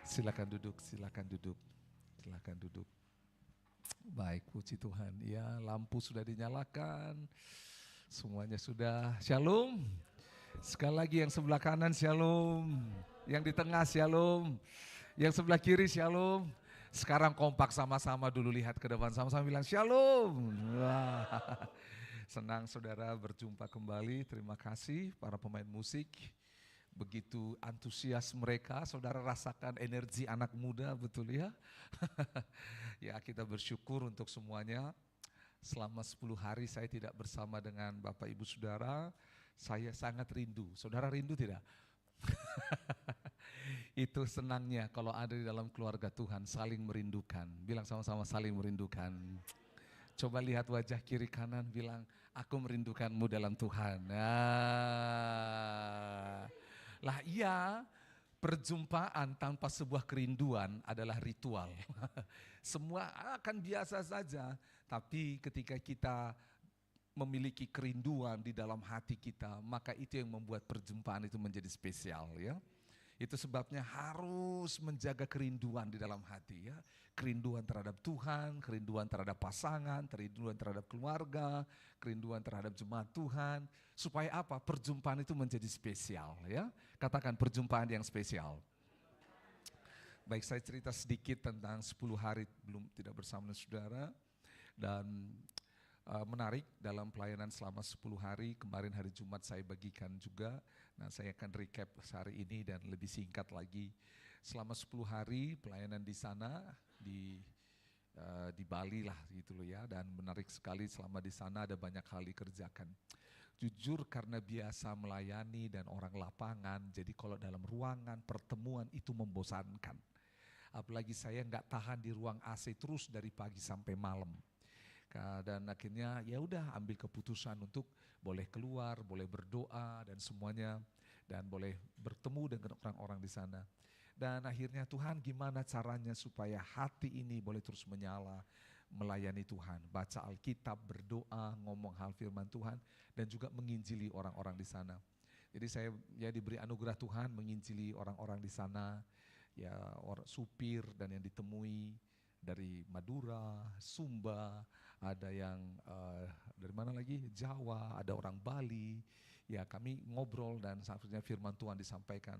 Silakan duduk, silakan duduk, silakan duduk. Baik, puji Tuhan. Ya, lampu sudah dinyalakan, semuanya sudah. Shalom. Sekali lagi yang sebelah kanan shalom, yang di tengah shalom, yang sebelah kiri shalom. Sekarang kompak sama-sama dulu, lihat ke depan sama-sama bilang shalom. Wah. Senang saudara berjumpa kembali. Terima kasih para pemain musik. Begitu antusias mereka, saudara rasakan energi anak muda, betul ya? Ya, kita bersyukur untuk semuanya. Selama 10 hari saya tidak bersama dengan Bapak Ibu Saudara. Saya sangat rindu. Saudara rindu tidak? Itu senangnya kalau ada di dalam keluarga Tuhan, saling merindukan. Bilang sama-sama saling merindukan. Coba lihat wajah kiri kanan, bilang aku merindukanmu dalam Tuhan. Nah, lah iya, perjumpaan tanpa sebuah kerinduan adalah ritual. Semua akan biasa saja, tapi ketika kita memiliki kerinduan di dalam hati kita, maka itu yang membuat perjumpaan itu menjadi spesial ya. Itu sebabnya harus menjaga kerinduan di dalam hati ya. Kerinduan terhadap Tuhan, kerinduan terhadap pasangan, kerinduan terhadap keluarga, kerinduan terhadap jemaat Tuhan. Supaya apa? Perjumpaan itu menjadi spesial ya. Katakan perjumpaan yang spesial. Baik, saya cerita sedikit tentang 10 hari belum tidak bersama dengan saudara. Dan menarik dalam pelayanan selama 10 hari, kemarin hari Jumat saya bagikan juga. Nah, saya akan recap hari ini dan lebih singkat lagi. Selama 10 hari pelayanan di sana, di Bali lah gitu loh ya. Dan menarik sekali selama di sana ada banyak hal dikerjakan. Jujur karena biasa melayani dan orang lapangan, jadi kalau dalam ruangan pertemuan itu membosankan. Apalagi saya nggak tahan di ruang AC terus dari pagi sampai malam. Dan akhirnya ya udah ambil keputusan untuk boleh keluar, boleh berdoa dan semuanya, dan boleh bertemu dengan orang-orang di sana. Dan akhirnya Tuhan gimana caranya supaya hati ini boleh terus menyala, melayani Tuhan, baca Alkitab, berdoa, ngomong hal firman Tuhan, dan juga menginjili orang-orang di sana. Jadi saya ya diberi anugerah Tuhan menginjili orang-orang di sana, ya orang supir dan yang ditemui dari Madura, Sumba, ada yang dari mana lagi? Jawa, ada orang Bali. Ya kami ngobrol dan seharusnya firman Tuhan disampaikan.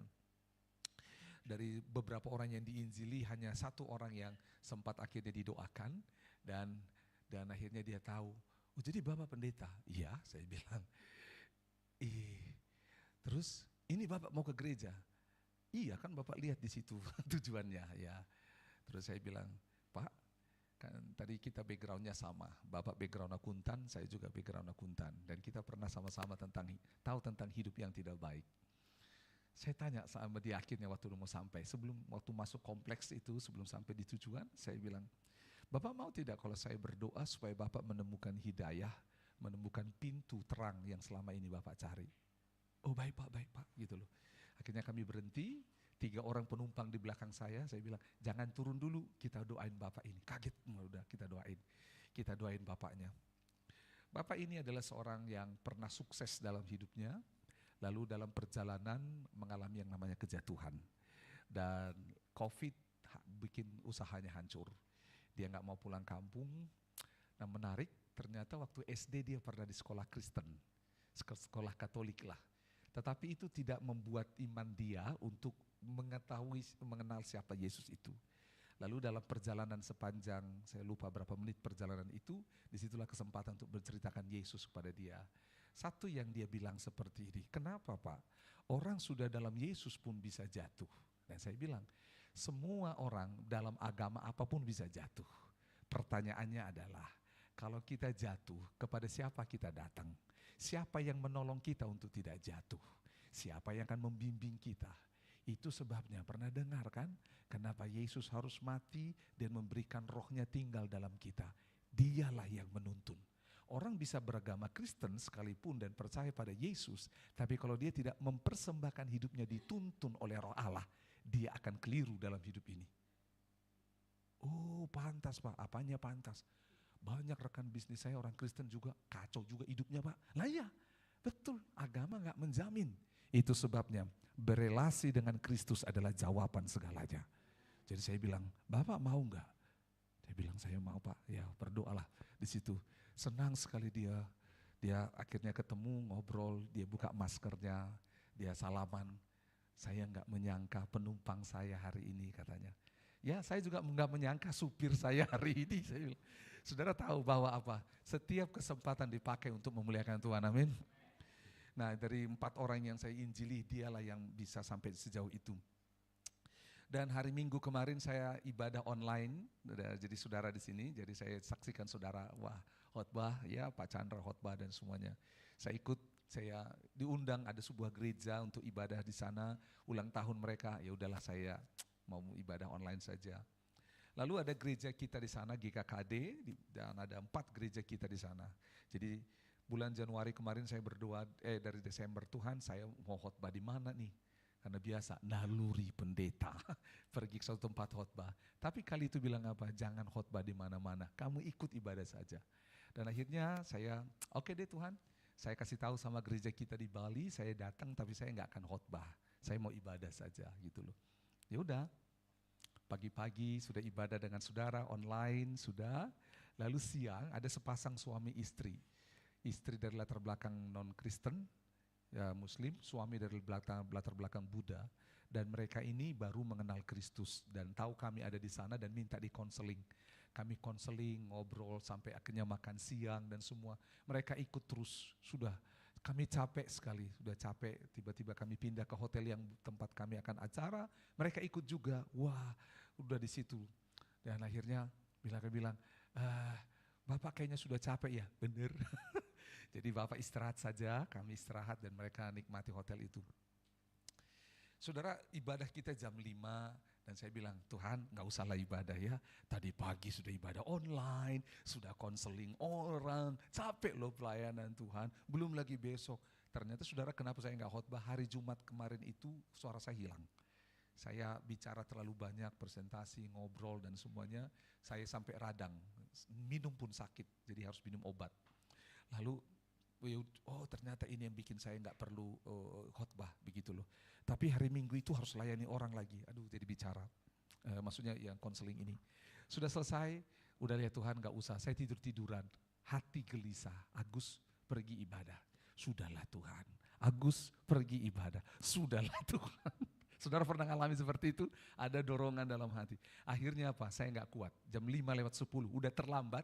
Dari beberapa orang yang diinjili hanya satu orang yang sempat akhirnya didoakan dan akhirnya dia tahu, oh jadi Bapak pendeta? Iya, saya bilang. Terus ini Bapak mau ke gereja? Iya kan Bapak lihat di situ tujuannya ya. Terus saya bilang, Pak, kan tadi kita backgroundnya sama, Bapak background akuntan, saya juga background akuntan, dan kita pernah sama-sama tahu tentang hidup yang tidak baik. Saya tanya sama dia akhirnya waktu mau sampai, waktu masuk kompleks itu, sebelum sampai di tujuan, saya bilang, Bapak mau tidak kalau saya berdoa supaya Bapak menemukan hidayah, menemukan pintu terang yang selama ini Bapak cari? Oh baik Pak, gitu loh. Akhirnya kami berhenti, 3 orang penumpang di belakang saya bilang, jangan turun dulu, kita doain Bapak ini. Kaget, udah kita doain Bapaknya. Bapak ini adalah seorang yang pernah sukses dalam hidupnya, lalu dalam perjalanan mengalami yang namanya kejatuhan. Dan COVID bikin usahanya hancur. Dia gak mau pulang kampung. Nah menarik, ternyata waktu SD dia pernah di sekolah Kristen, sekolah Katolik lah. Tetapi itu tidak membuat iman dia untuk mengenal siapa Yesus itu. Lalu dalam perjalanan sepanjang, saya lupa berapa menit perjalanan itu, disitulah kesempatan untuk berceritakan Yesus kepada dia. Satu yang dia bilang seperti ini, kenapa Pak? Orang sudah dalam Yesus pun bisa jatuh. Dan saya bilang, semua orang dalam agama apapun bisa jatuh. Pertanyaannya adalah, kalau kita jatuh, kepada siapa kita datang? Siapa yang menolong kita untuk tidak jatuh? Siapa yang akan membimbing kita? Itu sebabnya pernah dengar kan? Kenapa Yesus harus mati dan memberikan rohnya tinggal dalam kita? Dialah yang menuntun. Orang bisa beragama Kristen sekalipun dan percaya pada Yesus, tapi kalau dia tidak mempersembahkan hidupnya dituntun oleh roh Allah, dia akan keliru dalam hidup ini. Oh pantas Pak, apanya pantas? Banyak rekan bisnis saya orang Kristen juga kacau juga hidupnya Pak. Lah iya, betul, agama gak menjamin. Itu sebabnya berelasi dengan Kristus adalah jawaban segalanya. Jadi saya bilang, Bapak mau enggak? Dia bilang, saya mau Pak. Ya berdoalah di situ. Senang sekali dia. Dia akhirnya ketemu, ngobrol, dia buka maskernya, dia salaman. Saya enggak menyangka penumpang saya hari ini katanya. Ya saya juga enggak menyangka supir saya hari ini. Saya bilang, saudara tahu bahwa apa? Setiap kesempatan dipakai untuk memuliakan Tuhan, amin. Nah dari 4 orang yang saya injili, dialah yang bisa sampai sejauh itu. Dan hari Minggu kemarin saya ibadah online, jadi saudara di sini, jadi saya saksikan saudara, wah khotbah ya Pak Chandra khotbah dan semuanya. Saya ikut, saya diundang ada sebuah gereja untuk ibadah di sana, ulang tahun mereka, ya udahlah saya mau ibadah online saja. Lalu ada gereja kita di sana GKKD dan ada 4 gereja kita di sana. Jadi bulan Januari kemarin saya berdoa, dari Desember, Tuhan saya mau khotbah di mana nih? Karena biasa naluri pendeta pergi ke suatu tempat khotbah. Tapi kali itu bilang apa? Jangan khotbah di mana-mana. Kamu ikut ibadah saja. Dan akhirnya saya, oke deh Tuhan, saya kasih tahu sama gereja kita di Bali, saya datang tapi saya nggak akan khotbah. Saya mau ibadah saja gitu loh. Ya udah, pagi-pagi sudah ibadah dengan saudara online sudah. Lalu siang ada sepasang suami istri. Istri dari latar belakang non-Kristen, ya Muslim, suami dari latar belakang Buddha, dan mereka ini baru mengenal Kristus dan tahu kami ada di sana dan minta dikonseling. Kami konseling, ngobrol sampai akhirnya makan siang dan semua. Mereka ikut terus, sudah kami capek sekali, sudah capek. Tiba-tiba kami pindah ke hotel yang tempat kami akan acara, mereka ikut juga. Wah, udah di situ. Dan akhirnya bilang, Bapak kayaknya sudah capek ya, bener. Jadi Bapak istirahat saja, kami istirahat dan mereka nikmati hotel itu. Saudara, ibadah kita jam 5 dan saya bilang, Tuhan gak usahlah ibadah ya. Tadi pagi sudah ibadah online, sudah konseling orang, capek loh pelayanan Tuhan, belum lagi besok. Ternyata saudara kenapa saya gak khotbah, hari Jumat kemarin itu suara saya hilang. Saya bicara terlalu banyak, presentasi, ngobrol dan semuanya, saya sampai radang, minum pun sakit, jadi harus minum obat. Lalu oh ternyata ini yang bikin saya nggak perlu khotbah begitu loh. Tapi hari Minggu itu harus layani orang lagi. Aduh jadi bicara. Maksudnya yang konseling ini. Sudah selesai, udah lihat Tuhan nggak usah. Saya tidur-tiduran. Hati gelisah. Agus pergi ibadah. Sudahlah Tuhan. Agus pergi ibadah. Sudahlah Tuhan. Saudara pernah ngalami seperti itu? Ada dorongan dalam hati. Akhirnya apa? Saya nggak kuat. Jam 5:10 udah terlambat.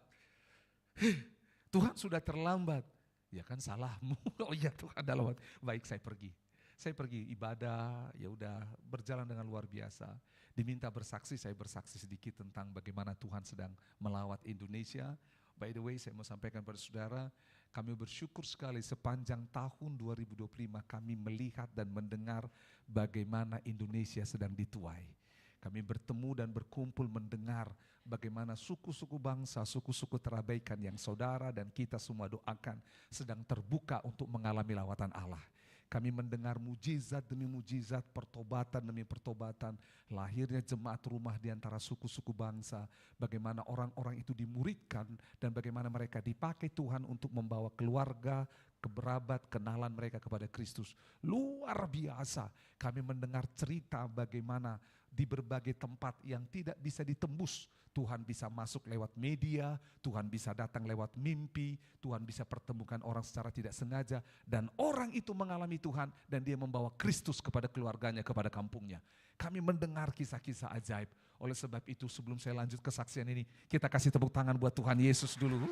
Tuhan sudah terlambat. Ya kan salahmu. Oh iya Tuhan dalam hati. Baik saya pergi. Saya pergi ibadah, ya udah berjalan dengan luar biasa. Diminta bersaksi, saya bersaksi sedikit tentang bagaimana Tuhan sedang melawat Indonesia. By the way, saya mau sampaikan pada saudara, kami bersyukur sekali sepanjang tahun 2025 kami melihat dan mendengar bagaimana Indonesia sedang dituai. Kami bertemu dan berkumpul mendengar bagaimana suku-suku bangsa, suku-suku terabaikan yang saudara dan kita semua doakan sedang terbuka untuk mengalami lawatan Allah. Kami mendengar mujizat demi mujizat, pertobatan demi pertobatan, lahirnya jemaat rumah di antara suku-suku bangsa, bagaimana orang-orang itu dimuridkan dan bagaimana mereka dipakai Tuhan untuk membawa keluarga, kerabat, kenalan mereka kepada Kristus. Luar biasa, kami mendengar cerita bagaimana di berbagai tempat yang tidak bisa ditembus, Tuhan bisa masuk lewat media, Tuhan bisa datang lewat mimpi, Tuhan bisa pertemukan orang secara tidak sengaja, dan orang itu mengalami Tuhan dan dia membawa Kristus kepada keluarganya, kepada kampungnya. Kami mendengar kisah-kisah ajaib. Oleh sebab itu sebelum saya lanjut kesaksian ini, kita kasih tepuk tangan buat Tuhan Yesus dulu.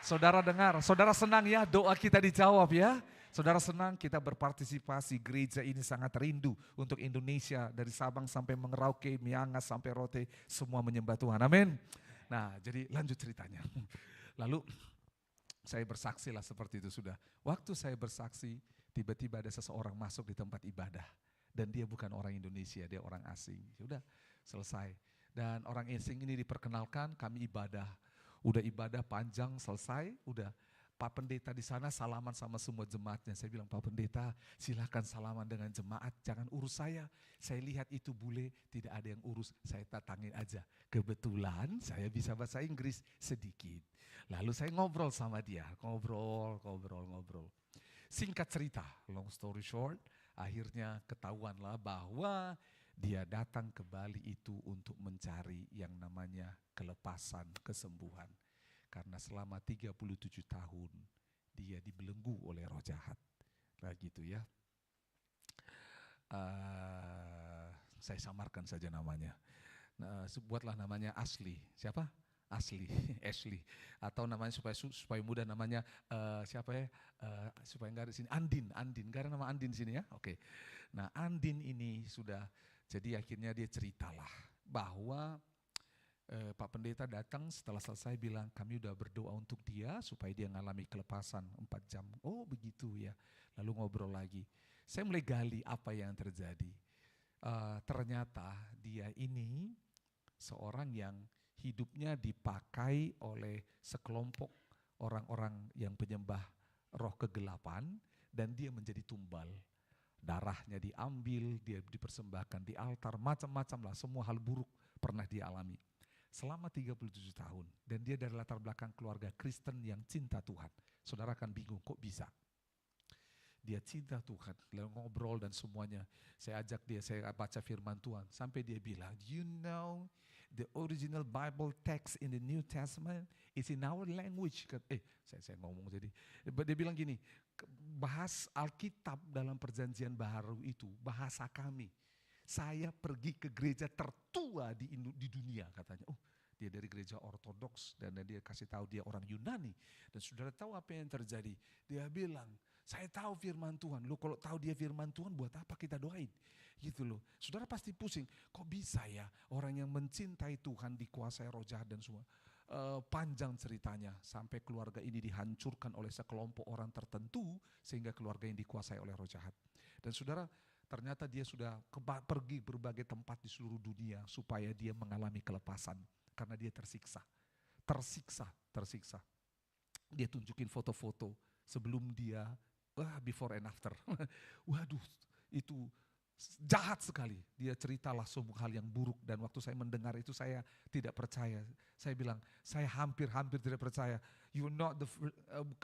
Saudara dengar, saudara senang ya doa kita dijawab ya. Saudara senang kita berpartisipasi, gereja ini sangat rindu untuk Indonesia dari Sabang sampai Merauke, Miangas sampai Rote, semua menyembah Tuhan, amin. Nah jadi lanjut ceritanya. Lalu saya bersaksi lah seperti itu sudah. Waktu saya bersaksi, tiba-tiba ada seseorang masuk di tempat ibadah. Dan dia bukan orang Indonesia, dia orang asing. Sudah selesai. Dan orang asing ini diperkenalkan, kami ibadah. Udah ibadah panjang, selesai, udah. Pak Pendeta di sana salaman sama semua jemaatnya. Saya bilang, Pak Pendeta silakan salaman dengan jemaat, jangan urus saya. Saya lihat itu bule, tidak ada yang urus, saya tatangin aja. Kebetulan saya bisa bahasa Inggris sedikit. Lalu saya ngobrol sama dia, ngobrol. Singkat cerita, long story short, akhirnya ketahuanlah bahwa Dia datang ke Bali itu untuk mencari yang namanya kelepasan, kesembuhan. Karena selama 37 tahun dia dibelenggu oleh roh jahat. Nah gitu ya. Saya samarkan saja namanya. Nah, buatlah namanya Asli. Siapa? Asli, Ashley. Atau namanya supaya mudah namanya siapa ya? Supaya nggak ada sini Andin. Nggak ada nama Andin sini ya. Oke. Nah Andin ini sudah, jadi akhirnya dia ceritalah bahwa Pak Pendeta datang setelah selesai bilang kami udah berdoa untuk dia supaya dia ngalami kelepasan 4 jam. Oh begitu ya. Lalu ngobrol lagi. Saya mulai gali apa yang terjadi. Ternyata dia ini seorang yang hidupnya dipakai oleh sekelompok orang-orang yang penyembah roh kegelapan dan dia menjadi tumbal. Darahnya diambil, dia dipersembahkan di altar, macam-macam lah, semua hal buruk pernah dia alami. Selama 37 tahun, dan dia dari latar belakang keluarga Kristen yang cinta Tuhan. Saudara akan bingung, kok bisa? Dia cinta Tuhan, lalu ngobrol dan semuanya. Saya ajak dia, saya baca firman Tuhan. Sampai dia bilang, you know the original Bible text in the New Testament is in our language. Saya ngomong jadi. Dia bilang gini, bahas Alkitab dalam perjanjian baru itu bahasa kami. Saya pergi ke gereja tertua di dunia katanya. Oh, dia dari gereja ortodoks dan dia kasih tahu dia orang Yunani. Dan saudara tahu apa yang terjadi? Dia bilang, saya tahu firman Tuhan. Lo kalau tahu dia firman Tuhan buat apa kita doain? Gitu loh. Saudara pasti pusing. Kok bisa ya orang yang mencintai Tuhan dikuasai roh jahat dan semua. Panjang ceritanya sampai keluarga ini dihancurkan oleh sekelompok orang tertentu sehingga keluarga yang dikuasai oleh roh jahat. Dan saudara, ternyata dia sudah pergi berbagai tempat di seluruh dunia supaya dia mengalami kelepasan karena dia tersiksa. Dia tunjukin foto-foto sebelum dia, before and after. Waduh, itu jahat sekali. Dia ceritalah semua hal yang buruk dan waktu saya mendengar itu saya tidak percaya. Saya bilang, saya hampir tidak percaya.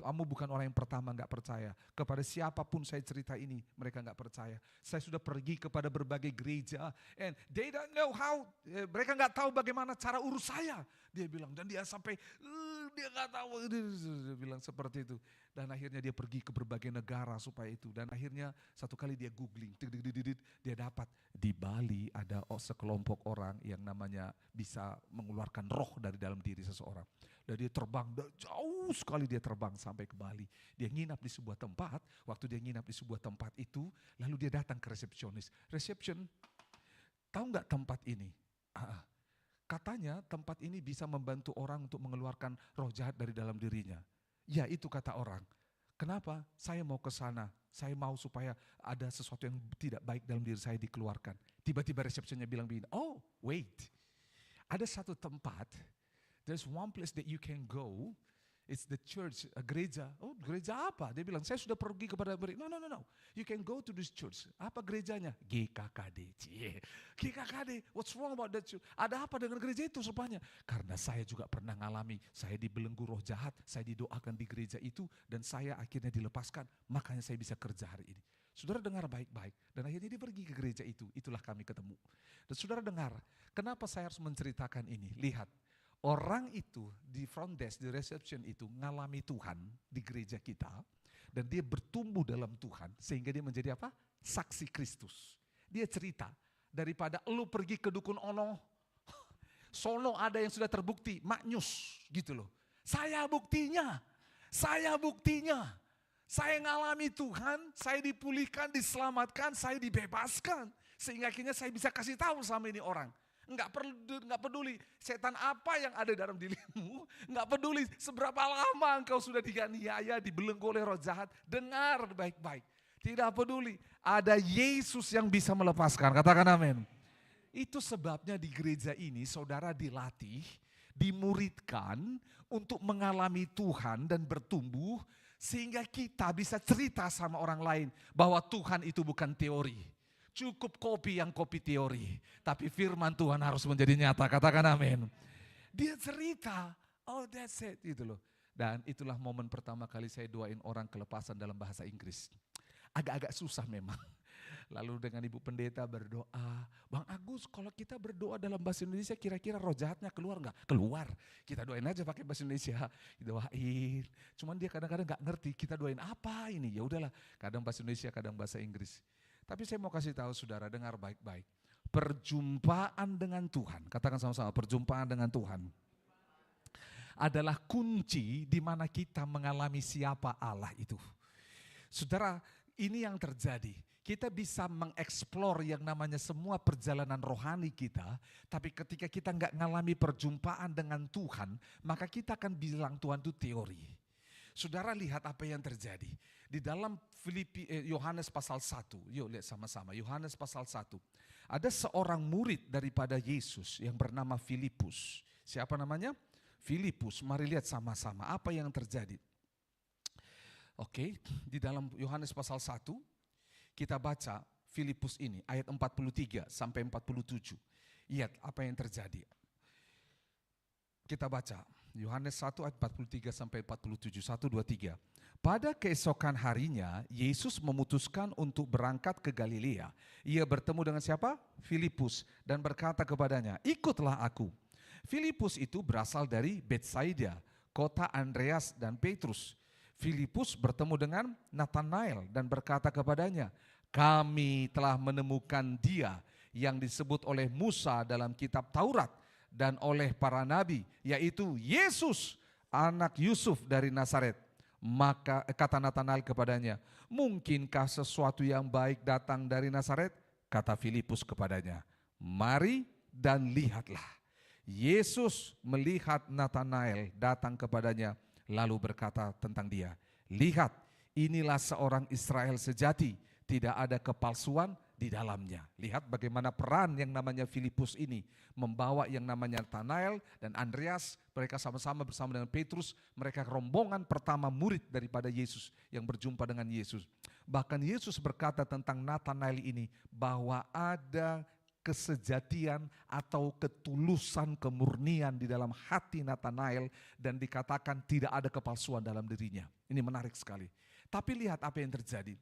Kamu bukan orang yang pertama gak percaya. Kepada siapapun saya cerita ini, mereka gak percaya. Saya sudah pergi kepada berbagai gereja and they don't know how. Mereka gak tahu bagaimana cara urus saya. Dia bilang, dan dia sampai dia gak tahu. Dia bilang seperti itu. Dan akhirnya dia pergi ke berbagai negara supaya itu. Dan akhirnya satu kali dia googling, dia dapat di Bali ada sekelompok orang yang namanya bisa mengeluarkan roh dari dalam diri seseorang. Dan dia terbang, jauh sekali dia terbang sampai ke Bali. Dia nginap di sebuah tempat, waktu dia nginap di sebuah tempat itu, lalu dia datang ke resepsionis. Tahu gak tempat ini? Katanya tempat ini bisa membantu orang untuk mengeluarkan roh jahat dari dalam dirinya. Ya itu kata orang. Kenapa? Saya mau ke sana. Saya mau supaya ada sesuatu yang tidak baik dalam diri saya dikeluarkan. Tiba-tiba resepsinya bilang begini, oh wait. Ada satu tempat, there's one place that you can go. It's the church, gereja. Oh gereja apa? Dia bilang, saya sudah pergi kepada no. You can go to this church. Apa gerejanya? GKKD. GKKD, what's wrong about that church? Ada apa dengan gereja itu rupanya? Karena saya juga pernah ngalami, saya dibelenggu roh jahat, saya didoakan di gereja itu, dan saya akhirnya dilepaskan, makanya saya bisa kerja hari ini. Saudara dengar baik-baik, dan akhirnya dia pergi ke gereja itu, itulah kami ketemu. Dan saudara dengar, kenapa saya harus menceritakan ini? Lihat. Orang itu di front desk, di reception itu ngalami Tuhan di gereja kita. Dan dia bertumbuh dalam Tuhan sehingga dia menjadi apa? Saksi Kristus. Dia cerita, daripada lu pergi ke dukun ono, sono ada yang sudah terbukti, maknyus gitu loh. Saya buktinya. Saya ngalami Tuhan, saya dipulihkan, diselamatkan, saya dibebaskan. Sehingga akhirnya saya bisa kasih tahu sama ini orang. Enggak peduli setan apa yang ada dalam dirimu, enggak peduli seberapa lama engkau sudah dianiaya, dibelenggu oleh roh jahat, dengar baik-baik. Tidak peduli, ada Yesus yang bisa melepaskan, katakan amin. Itu sebabnya di gereja ini saudara dilatih, dimuridkan untuk mengalami Tuhan dan bertumbuh, sehingga kita bisa cerita sama orang lain bahwa Tuhan itu bukan teori. Cukup kopi teori. Tapi firman Tuhan harus menjadi nyata. Katakan amin. Dia cerita. Oh that's it. Gitu loh. Dan itulah momen pertama kali saya doain orang kelepasan dalam bahasa Inggris. Agak-agak susah memang. Lalu dengan Ibu Pendeta berdoa, Bang Agus kalau kita berdoa dalam bahasa Indonesia kira-kira roh jahatnya keluar nggak? Keluar, kita doain aja pakai bahasa Indonesia, doain. Cuman dia kadang-kadang nggak ngerti kita doain apa ini, ya udahlah kadang bahasa Indonesia kadang bahasa Inggris. Tapi saya mau kasih tahu saudara, dengar baik-baik. Perjumpaan dengan Tuhan, katakan sama-sama, perjumpaan dengan Tuhan adalah kunci di mana kita mengalami siapa Allah itu. Saudara, ini yang terjadi. Kita bisa mengeksplor yang namanya semua perjalanan rohani kita, tapi ketika kita nggak ngalami perjumpaan dengan Tuhan, maka kita akan bilang Tuhan itu teori. Saudara lihat apa yang terjadi. Di dalam Yohanes pasal 1, yuk lihat sama-sama, Yohanes pasal 1. Ada seorang murid daripada Yesus yang bernama Filipus. Siapa namanya? Filipus, mari lihat sama-sama apa yang terjadi. Oke, di dalam Yohanes pasal 1, kita baca Filipus ini, ayat 43 sampai 47. Lihat apa yang terjadi. Kita baca, Yohanes 1 ayat 43 sampai 47, 1, 2, 3. Pada keesokan harinya, Yesus memutuskan untuk berangkat ke Galilea. Ia bertemu dengan siapa? Filipus, dan berkata kepadanya, ikutlah aku. Filipus itu berasal dari Betsaida, kota Andreas dan Petrus. Filipus bertemu dengan Nathanael dan berkata kepadanya, kami telah menemukan dia yang disebut oleh Musa dalam kitab Taurat dan oleh para nabi, yaitu Yesus, anak Yusuf dari Nazaret. Maka kata Nathanael kepadanya, mungkinkah sesuatu yang baik datang dari Nazaret? Kata Filipus kepadanya, mari dan lihatlah. Yesus melihat Nathanael datang kepadanya, lalu berkata tentang dia, lihat, inilah seorang Israel sejati, tidak ada kepalsuan di dalamnya. Lihat bagaimana peran yang namanya Filipus ini membawa yang namanya Nathanael dan Andreas, mereka sama-sama bersama dengan Petrus, mereka rombongan pertama murid daripada Yesus yang berjumpa dengan Yesus. Bahkan Yesus berkata tentang Nathanael ini bahwa ada kesejatian atau ketulusan, kemurnian di dalam hati Nathanael dan dikatakan tidak ada kepalsuan dalam dirinya. Ini menarik sekali. Tapi lihat apa yang terjadi.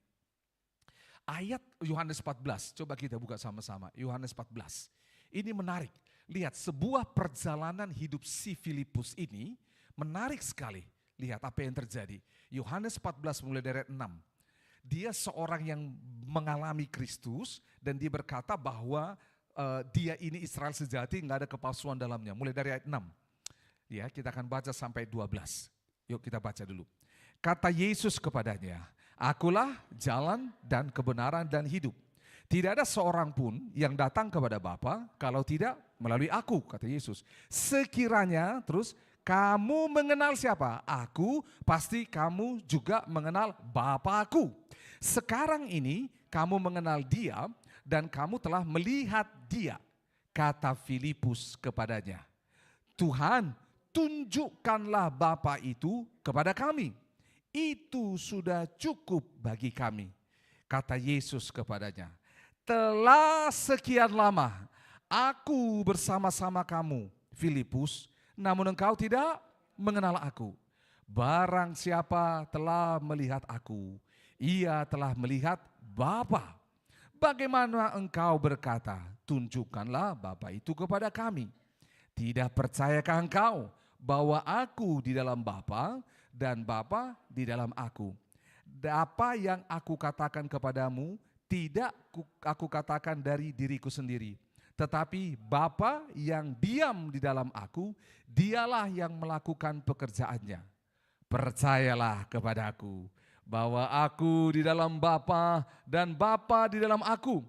Ayat Yohanes 14, coba kita buka sama-sama. Yohanes 14. Ini menarik. Lihat sebuah perjalanan hidup si Filipus ini menarik sekali. Lihat apa yang terjadi. Yohanes 14 mulai dari ayat 6. Dia seorang yang mengalami Kristus dan dia berkata bahwa dia ini Israel sejati, nggak ada kepalsuan dalamnya. Mulai dari ayat 6. Ya, kita akan baca sampai 12. Yuk kita baca dulu. Kata Yesus kepadanya, akulah jalan dan kebenaran dan hidup. Tidak ada seorang pun yang datang kepada Bapa kalau tidak melalui aku, kata Yesus. Sekiranya terus kamu mengenal siapa? Aku, pasti kamu juga mengenal Bapa-Ku. Sekarang ini kamu mengenal dia dan kamu telah melihat dia, kata Filipus kepadanya. Tuhan, tunjukkanlah Bapa itu kepada kami. Itu sudah cukup bagi kami. Kata Yesus kepadanya, telah sekian lama aku bersama-sama kamu, Filipus, namun engkau tidak mengenal aku. Barang siapa telah melihat aku, ia telah melihat Bapa. Bagaimana engkau berkata, tunjukkanlah Bapa itu kepada kami. Tidak percayakah engkau bahwa aku di dalam Bapa dan Bapa di dalam aku? Apa yang aku katakan kepadamu, tidak aku katakan dari diriku sendiri. Tetapi Bapa yang diam di dalam aku, dialah yang melakukan pekerjaannya. Percayalah kepadaku bahwa aku di dalam Bapa dan Bapa di dalam aku.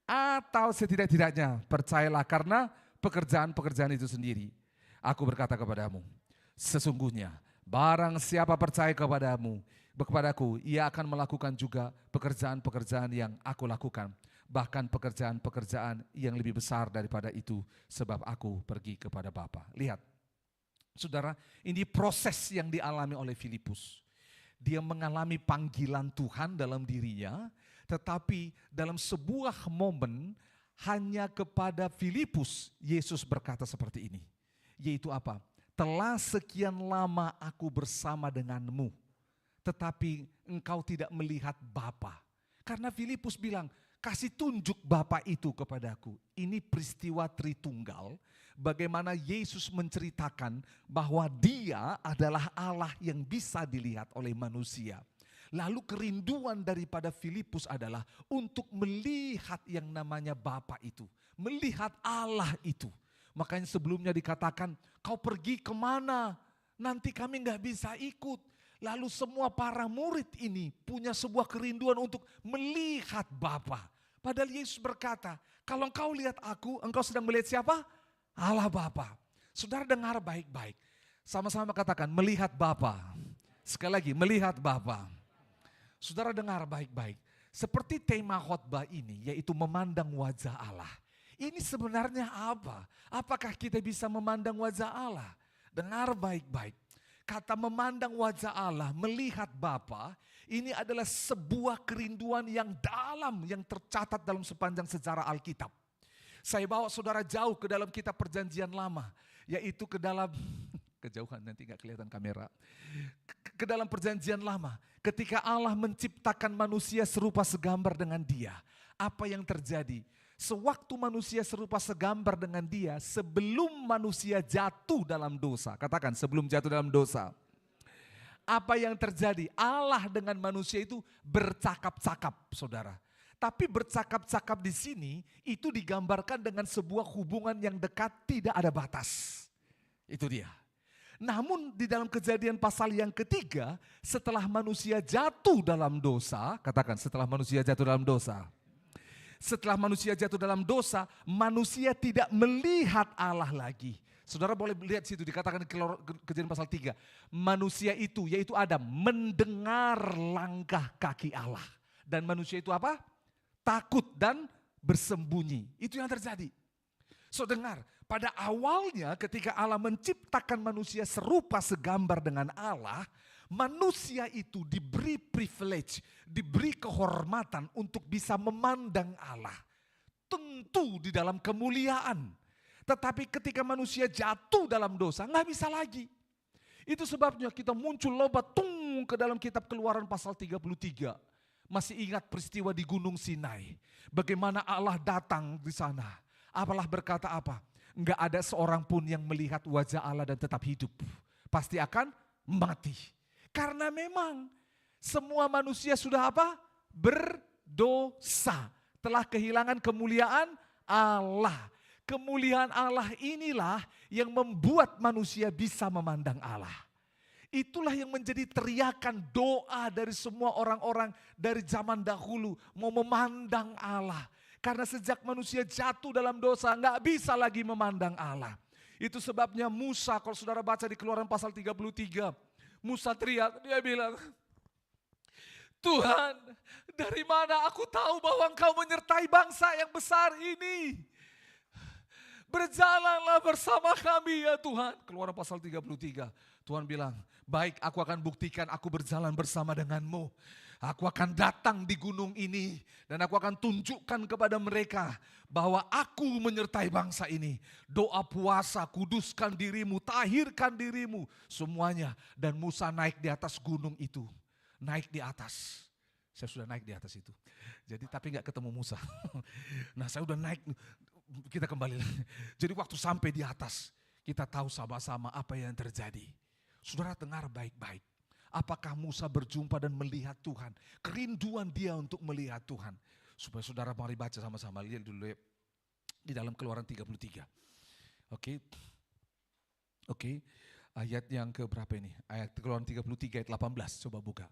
Atau setidak-tidaknya percayalah karena pekerjaan-pekerjaan itu sendiri. Aku berkata kepadamu, sesungguhnya barang siapa percaya kepadaku, ia akan melakukan juga pekerjaan-pekerjaan yang aku lakukan. Bahkan pekerjaan-pekerjaan yang lebih besar daripada itu, sebab aku pergi kepada Bapa. Lihat, saudara, ini proses yang dialami oleh Filipus. Dia mengalami panggilan Tuhan dalam dirinya, tetapi dalam sebuah momen hanya kepada Filipus Yesus berkata seperti ini. Yaitu apa? Telah sekian lama aku bersama denganmu, tetapi engkau tidak melihat Bapa. Karena Filipus bilang, kasih tunjuk Bapa itu kepadaku. Ini peristiwa Tritunggal, bagaimana Yesus menceritakan bahwa Dia adalah Allah yang bisa dilihat oleh manusia. Lalu kerinduan daripada Filipus adalah untuk melihat yang namanya Bapa itu, melihat Allah itu. Makanya sebelumnya dikatakan, kau pergi kemana? Nanti kami gak bisa ikut. Lalu semua para murid ini punya sebuah kerinduan untuk melihat Bapa. Padahal Yesus berkata, kalau engkau lihat aku, engkau sedang melihat siapa? Allah Bapa. Saudara dengar baik-baik. Sama-sama katakan, melihat Bapa. Sekali lagi, melihat Bapa. Saudara dengar baik-baik. Seperti tema khotbah ini, yaitu memandang wajah Allah. Ini sebenarnya apa? Apakah kita bisa memandang wajah Allah? Dengar baik-baik. Kata memandang wajah Allah, melihat Bapa, ini adalah sebuah kerinduan yang dalam yang tercatat dalam sepanjang sejarah Alkitab. Saya bawa saudara jauh ke dalam kitab Perjanjian Lama, yaitu ke dalam kejauhan nanti nggak kelihatan kamera. Ke dalam Perjanjian Lama, ketika Allah menciptakan manusia serupa segambar dengan Dia, apa yang terjadi? Sewaktu manusia serupa segambar dengan Dia, sebelum manusia jatuh dalam dosa, katakan sebelum jatuh dalam dosa. Apa yang terjadi? Allah dengan manusia itu bercakap-cakap, saudara. Tapi bercakap-cakap di sini itu digambarkan dengan sebuah hubungan yang dekat, tidak ada batas. Itu dia. Namun di dalam Kejadian pasal yang ketiga, setelah manusia jatuh dalam dosa, katakan setelah manusia jatuh dalam dosa. Setelah manusia jatuh dalam dosa, manusia tidak melihat Allah lagi. Saudara boleh lihat situ dikatakan Kejadian pasal 3. Manusia itu yaitu Adam mendengar langkah kaki Allah. Dan manusia itu apa? Takut dan bersembunyi. Itu yang terjadi. So dengar, pada awalnya ketika Allah menciptakan manusia serupa segambar dengan Allah, manusia itu diberi privilege, diberi kehormatan untuk bisa memandang Allah. Tentu di dalam kemuliaan. Tetapi ketika manusia jatuh dalam dosa, nggak bisa lagi. Itu sebabnya kita muncul lobat ke dalam kitab Keluaran pasal 33. Masih ingat peristiwa di Gunung Sinai. Bagaimana Allah datang di sana. Allah berkata apa? Nggak ada seorang pun yang melihat wajah Allah dan tetap hidup. Pasti akan mati. Karena memang semua manusia sudah apa? Berdosa. Telah kehilangan kemuliaan Allah. Kemuliaan Allah inilah yang membuat manusia bisa memandang Allah. Itulah yang menjadi teriakan doa dari semua orang-orang dari zaman dahulu. Mau memandang Allah. Karena sejak manusia jatuh dalam dosa gak bisa lagi memandang Allah. Itu sebabnya Musa, kalau saudara baca di Keluaran pasal 33. Musa teriak, dia bilang, Tuhan, dari mana aku tahu bahwa Engkau menyertai bangsa yang besar ini? Berjalanlah bersama kami ya Tuhan. Keluaran pasal 33. Tuhan bilang, baik aku akan buktikan aku berjalan bersama denganmu. Aku akan datang di gunung ini dan aku akan tunjukkan kepada mereka bahwa aku menyertai bangsa ini. Doa puasa, kuduskan dirimu, tahirkan dirimu, semuanya. Dan Musa naik di atas gunung itu. Naik di atas. Saya sudah naik di atas itu. Jadi tapi gak ketemu Musa. Nah saya udah naik. Kita kembali lagi. Jadi waktu sampai di atas, kita tahu sama-sama apa yang terjadi. Saudara dengar baik-baik. Apakah Musa berjumpa dan melihat Tuhan? Kerinduan dia untuk melihat Tuhan. Supaya saudara mari baca sama-sama. Lihat dulu ya. Di dalam Keluaran 33. Oke. Ayat yang ke berapa ini? Ayat Keluaran 33 ayat 18. Coba buka.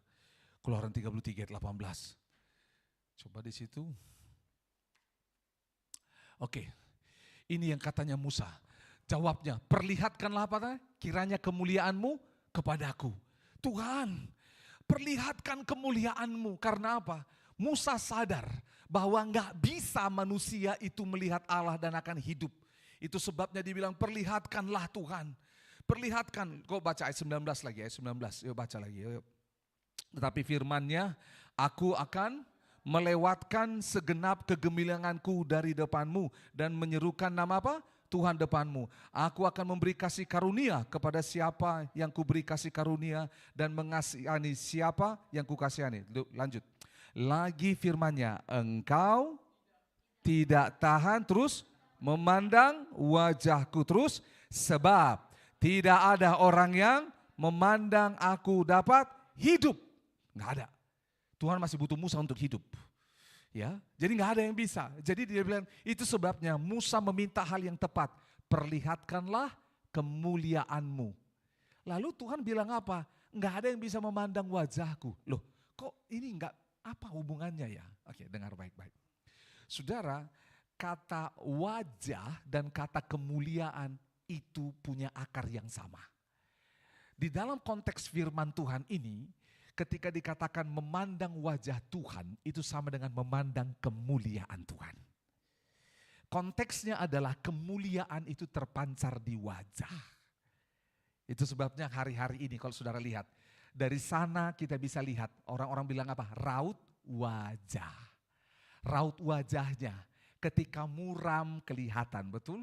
Keluaran 33 ayat 18. Coba di situ. Oke, ini yang katanya Musa. Jawabnya, perlihatkanlah apa? Kiranya kemuliaanmu kepadaku. Tuhan, perlihatkan kemuliaanmu. Karena apa? Musa sadar bahwa gak bisa manusia itu melihat Allah dan akan hidup. Itu sebabnya dibilang perlihatkanlah Tuhan. Perlihatkan, kau baca ayat 19 lagi, ayat 19. Yuk baca lagi, yuk. Tetapi firman-Nya, aku akan melewatkan segenap kegemilanganku dari depanmu dan menyerukan nama apa? Tuhan depanmu. Aku akan memberi kasih karunia kepada siapa yang kuberi kasih karunia dan mengasihani siapa yang kukasihani. Lanjut. Lagi firman-Nya, engkau tidak tahan terus memandang wajahku terus, sebab tidak ada orang yang memandang aku dapat hidup. Nggak ada. Tuhan masih butuh Musa untuk hidup. Ya, jadi nggak ada yang bisa. Jadi dia bilang itu sebabnya Musa meminta hal yang tepat. Perlihatkanlah kemuliaanmu. Lalu Tuhan bilang apa? Nggak ada yang bisa memandang wajahku. Loh, kok ini nggak apa hubungannya ya? Oke, dengar baik-baik. Saudara, kata wajah dan kata kemuliaan itu punya akar yang sama. Di dalam konteks firman Tuhan ini, ketika dikatakan memandang wajah Tuhan, itu sama dengan memandang kemuliaan Tuhan. Konteksnya adalah kemuliaan itu terpancar di wajah. Itu sebabnya hari-hari ini kalau saudara lihat, dari sana kita bisa lihat orang-orang bilang apa? Raut wajah. Raut wajahnya ketika muram kelihatan, betul?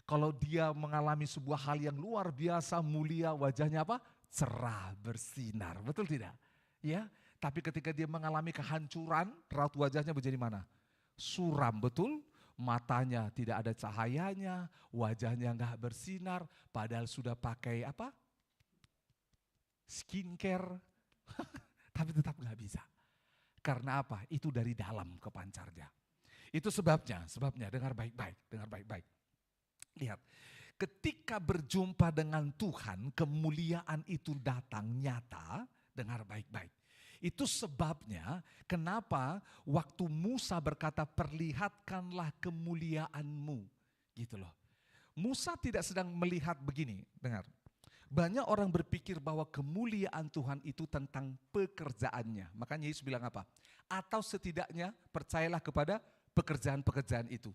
Kalau dia mengalami sebuah hal yang luar biasa mulia, wajahnya apa? Cerah, bersinar, betul tidak? Ya, tapi ketika dia mengalami kehancuran, raut wajahnya menjadi mana? Suram, betul? Matanya tidak ada cahayanya, wajahnya enggak bersinar, padahal sudah pakai apa? Skincare, tapi tetap enggak bisa. Karena apa? Itu dari dalam kepancarnya. Itu sebabnya, dengar baik-baik. Lihat, ketika berjumpa dengan Tuhan, kemuliaan itu datang nyata, dengar baik-baik. Itu sebabnya kenapa waktu Musa berkata perlihatkanlah kemuliaanmu, gitu loh. Musa tidak sedang melihat begini, dengar. Banyak orang berpikir bahwa kemuliaan Tuhan itu tentang pekerjaannya. Makanya Yesus bilang apa? Atau setidaknya percayalah kepada pekerjaan-pekerjaan itu.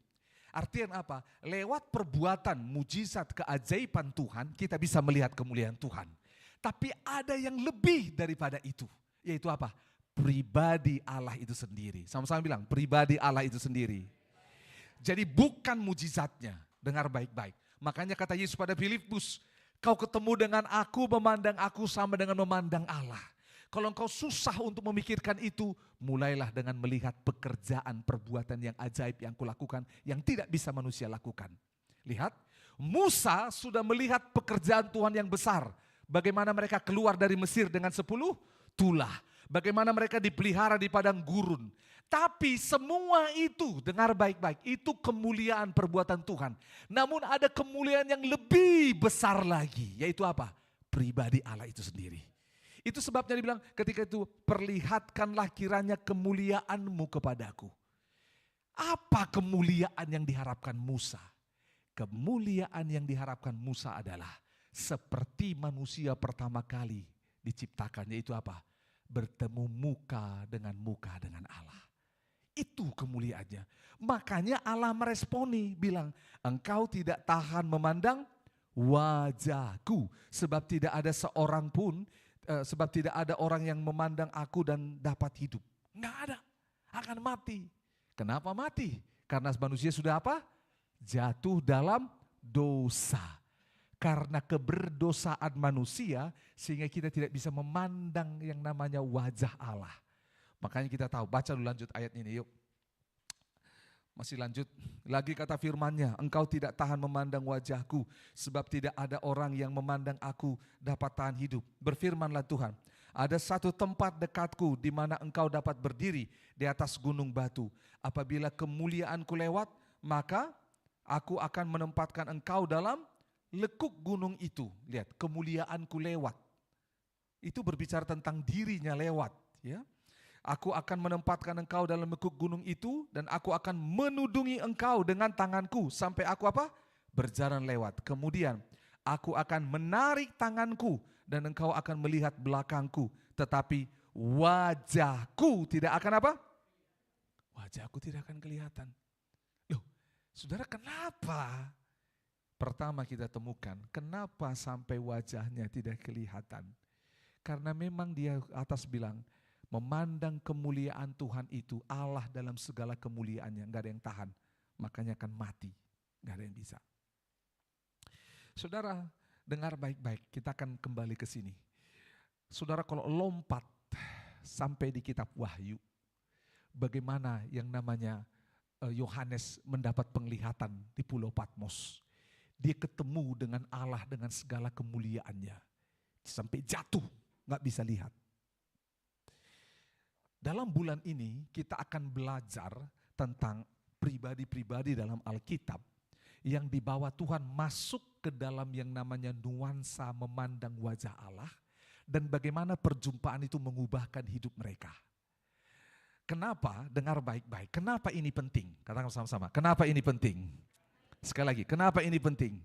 Artinya apa? Lewat perbuatan, mujizat, keajaiban Tuhan, kita bisa melihat kemuliaan Tuhan. Tapi ada yang lebih daripada itu. Yaitu apa? Pribadi Allah itu sendiri. Sama-sama bilang, pribadi Allah itu sendiri. Jadi bukan mujizatnya. Dengar baik-baik. Makanya kata Yesus pada Filipus, kau ketemu dengan aku, memandang aku sama dengan memandang Allah. Kalau engkau susah untuk memikirkan itu, mulailah dengan melihat pekerjaan, perbuatan yang ajaib yang kulakukan, yang tidak bisa manusia lakukan. Lihat, Musa sudah melihat pekerjaan Tuhan yang besar. Bagaimana mereka keluar dari Mesir dengan 10 tulah. Bagaimana mereka dipelihara di padang gurun. Tapi semua itu, dengar baik-baik, itu kemuliaan perbuatan Tuhan. Namun ada kemuliaan yang lebih besar lagi, yaitu apa? Pribadi Allah itu sendiri. Itu sebabnya dibilang ketika itu perlihatkanlah kiranya kemuliaanmu kepadaku. Apa kemuliaan yang diharapkan Musa? Kemuliaan yang diharapkan Musa adalah seperti manusia pertama kali diciptakan, yaitu apa? Bertemu muka dengan Allah. Itu kemuliaannya. Makanya Allah meresponi bilang, engkau tidak tahan memandang wajahku. Sebab tidak ada seorang pun, sebab tidak ada orang yang memandang aku dan dapat hidup. Nggak ada, akan mati. Kenapa mati? Karena manusia sudah apa? Jatuh dalam dosa. Karena keberdosaan manusia sehingga kita tidak bisa memandang yang namanya wajah Allah. Makanya kita tahu, baca dulu lanjut ayat ini yuk. Masih lanjut, lagi kata firman-Nya, engkau tidak tahan memandang wajahku, sebab tidak ada orang yang memandang aku dapat tahan hidup. Berfirmanlah Tuhan, ada satu tempat dekatku di mana engkau dapat berdiri di atas gunung batu. Apabila kemuliaanku lewat, maka aku akan menempatkan engkau dalam lekuk gunung itu. Lihat, kemuliaanku lewat. Itu berbicara tentang dirinya lewat, ya. Aku akan menempatkan engkau dalam lekuk gunung itu dan aku akan menudungi engkau dengan tanganku sampai aku apa? Berjalan lewat. Kemudian aku akan menarik tanganku dan engkau akan melihat belakangku. Tetapi wajahku tidak akan apa? Wajahku tidak akan kelihatan. Loh, saudara, kenapa? Pertama kita temukan, kenapa sampai wajahnya tidak kelihatan? Karena memang dia atas bilang, memandang kemuliaan Tuhan itu, Allah dalam segala kemuliaannya, enggak ada yang tahan, makanya akan mati, enggak ada yang bisa. Saudara, dengar baik-baik, kita akan kembali ke sini. Saudara, kalau lompat sampai di kitab Wahyu, bagaimana yang namanya Yohanes mendapat penglihatan di Pulau Patmos. Dia ketemu dengan Allah dengan segala kemuliaannya. Sampai jatuh, gak bisa lihat. Dalam bulan ini kita akan belajar tentang pribadi-pribadi dalam Alkitab yang dibawa Tuhan masuk ke dalam yang namanya nuansa memandang wajah Allah dan bagaimana perjumpaan itu mengubahkan hidup mereka. Kenapa? Dengar baik-baik. Kenapa ini penting? Katakan sama-sama. Kenapa ini penting? Sekali lagi, kenapa ini penting?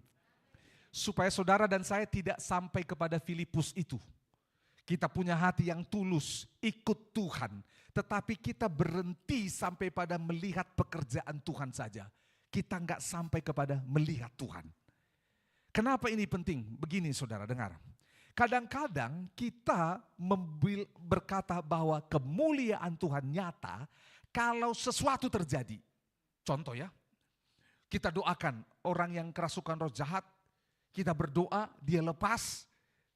Supaya saudara dan saya tidak sampai kepada Filipus itu. Kita punya hati yang tulus, ikut Tuhan. Tetapi kita berhenti sampai pada melihat pekerjaan Tuhan saja. Kita enggak sampai kepada melihat Tuhan. Kenapa ini penting? Begini saudara, dengar. Kadang-kadang kita berkata bahwa kemuliaan Tuhan nyata kalau sesuatu terjadi. Contoh ya, kita doakan orang yang kerasukan roh jahat, kita berdoa, dia lepas,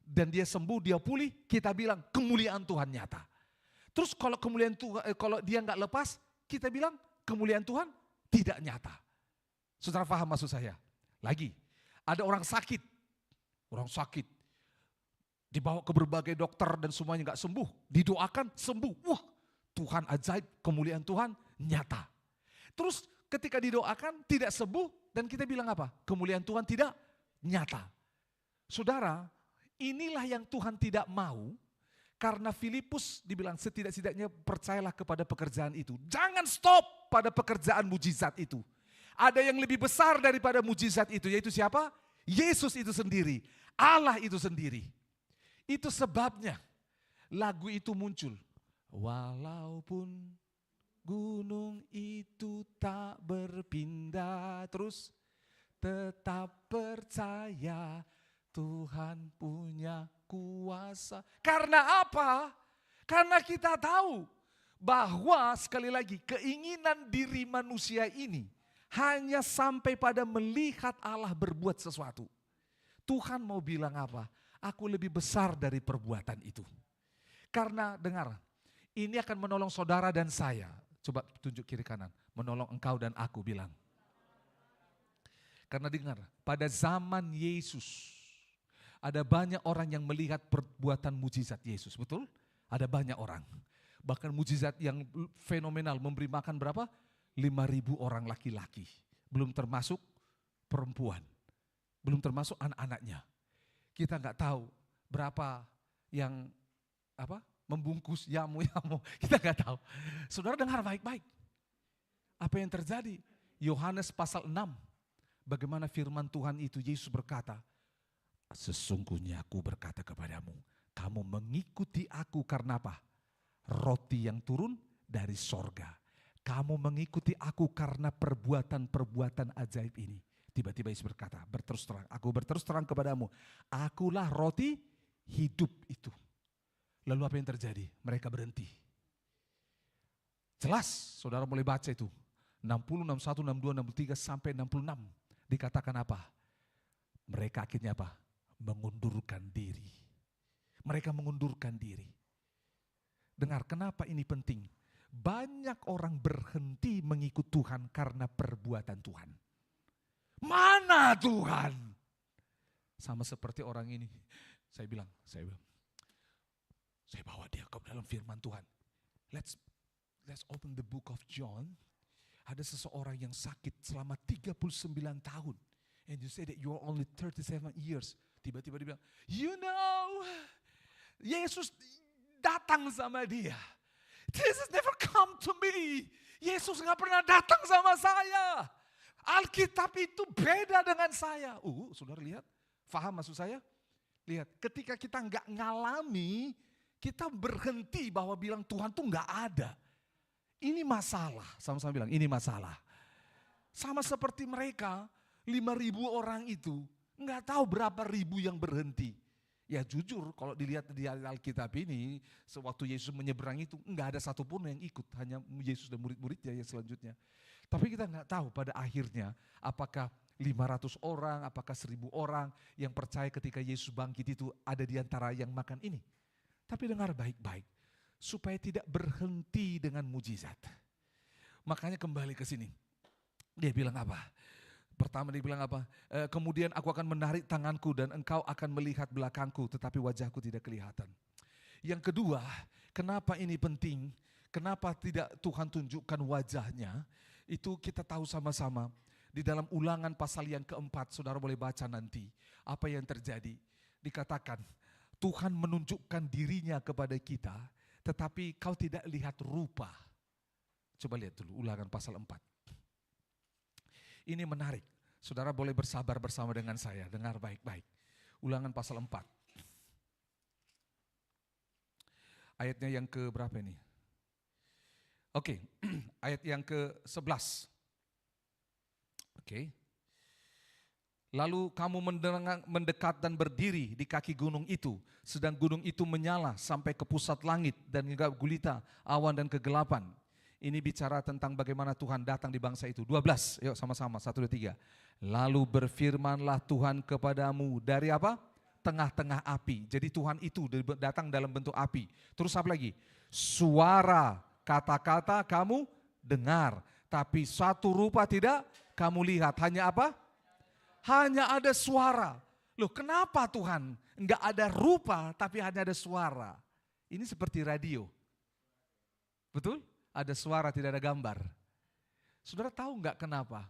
dan dia sembuh, dia pulih, kita bilang kemuliaan Tuhan nyata. Terus kalau kemuliaan Tuhan, kalau dia nggak lepas, kita bilang kemuliaan Tuhan tidak nyata. Saudara paham maksud saya? Lagi, ada orang sakit, dibawa ke berbagai dokter dan semuanya nggak sembuh, didoakan sembuh. Wah, Tuhan ajaib, kemuliaan Tuhan nyata. Terus ketika didoakan tidak sembuh dan kita bilang apa? Kemuliaan Tuhan tidak nyata. Saudara, inilah yang Tuhan tidak mau, karena Filipus dibilang setidak-tidaknya percayalah kepada pekerjaan itu. Jangan stop pada pekerjaan mujizat itu. Ada yang lebih besar daripada mujizat itu, yaitu siapa? Yesus itu sendiri, Allah itu sendiri. Itu sebabnya lagu itu muncul. Walaupun gunung itu tak berpindah, terus tetap percaya Tuhan punya kuasa. Karena apa? Karena kita tahu bahwa sekali lagi keinginan diri manusia ini hanya sampai pada melihat Allah berbuat sesuatu. Tuhan mau bilang apa? Aku lebih besar dari perbuatan itu. Karena dengar, ini akan menolong saudara dan saya. Coba tunjuk kiri kanan, menolong engkau dan aku bilang. Karena dengar, pada zaman Yesus, ada banyak orang yang melihat perbuatan mujizat Yesus, betul? Ada banyak orang. Bahkan mujizat yang fenomenal, memberi makan berapa? 5.000 orang laki-laki. Belum termasuk perempuan. Belum termasuk anak-anaknya. Kita nggak tahu berapa yang membungkus yamu-yamu. Kita nggak tahu. Saudara dengar baik-baik. Apa yang terjadi? Yohanes pasal 6. Bagaimana firman Tuhan itu, Yesus berkata, sesungguhnya aku berkata kepadamu, kamu mengikuti aku karena apa? Roti yang turun dari sorga. Kamu mengikuti aku karena perbuatan-perbuatan ajaib ini. Tiba-tiba Yesus berkata, berterus terang, aku berterus terang kepadamu, akulah roti hidup itu. Lalu apa yang terjadi? Mereka berhenti. Jelas, saudara mulai baca itu. 60, 61, 62, 63 sampai 66. Dikatakan apa? Mereka akhirnya apa? Mengundurkan diri. Mereka mengundurkan diri. Dengar, kenapa ini penting? Banyak orang berhenti mengikut Tuhan karena perbuatan Tuhan. Mana Tuhan? Sama seperti orang ini. Saya bilang, saya bawa dia ke dalam firman Tuhan. Let's open the book of John. Ada seseorang yang sakit selama 39 tahun. And you say that you are only 37 years. Tiba-tiba dia bilang, you know, Yesus datang sama dia. Jesus never come to me. Yesus gak pernah datang sama saya. Alkitab itu beda dengan saya. Saudara lihat, faham maksud saya? Lihat, ketika kita gak ngalami, kita berhenti bahwa bilang Tuhan tuh gak ada. Ini masalah, sama-sama bilang ini masalah. Sama seperti mereka, 5.000 orang itu, gak tahu berapa ribu yang berhenti. Ya jujur kalau dilihat di Alkitab ini, sewaktu Yesus menyeberang itu enggak ada satupun yang ikut, hanya Yesus dan murid-muridnya yang selanjutnya. Tapi kita enggak tahu pada akhirnya apakah 500 orang, apakah 1.000 orang yang percaya ketika Yesus bangkit itu ada di antara yang makan ini. Tapi dengar baik-baik, supaya tidak berhenti dengan mujizat. Makanya kembali ke sini, Dia bilang apa? Pertama dia bilang apa? Kemudian aku akan menarik tanganku dan engkau akan melihat belakangku tetapi wajahku tidak kelihatan. Yang kedua, kenapa ini penting? Kenapa tidak Tuhan tunjukkan wajahnya? Itu kita tahu sama-sama. Di dalam Ulangan pasal yang keempat, saudara boleh baca nanti. Apa yang terjadi? Dikatakan, Tuhan menunjukkan dirinya kepada kita, tetapi kau tidak lihat rupa. Coba lihat dulu Ulangan pasal 4. Ini menarik. Saudara boleh bersabar bersama dengan saya, dengar baik-baik. Ulangan pasal 4. Ayatnya yang ke berapa ini? Oke, ayat yang ke-11. Oke. Lalu kamu mendekat dan berdiri di kaki gunung itu, sedang gunung itu menyala sampai ke pusat langit dan hingga gulita awan dan kegelapan. Ini bicara tentang bagaimana Tuhan datang di bangsa itu. 12, yuk sama-sama, 1, 2, 3. Lalu berfirmanlah Tuhan kepadamu dari apa? Tengah-tengah api. Jadi Tuhan itu datang dalam bentuk api. Terus apa lagi? Suara kata-kata kamu dengar, tapi satu rupa tidak kamu lihat. Hanya apa? Hanya ada suara. Loh kenapa Tuhan? Enggak ada rupa tapi hanya ada suara. Ini seperti radio. Betul? Ada suara tidak ada gambar. Saudara tahu enggak kenapa?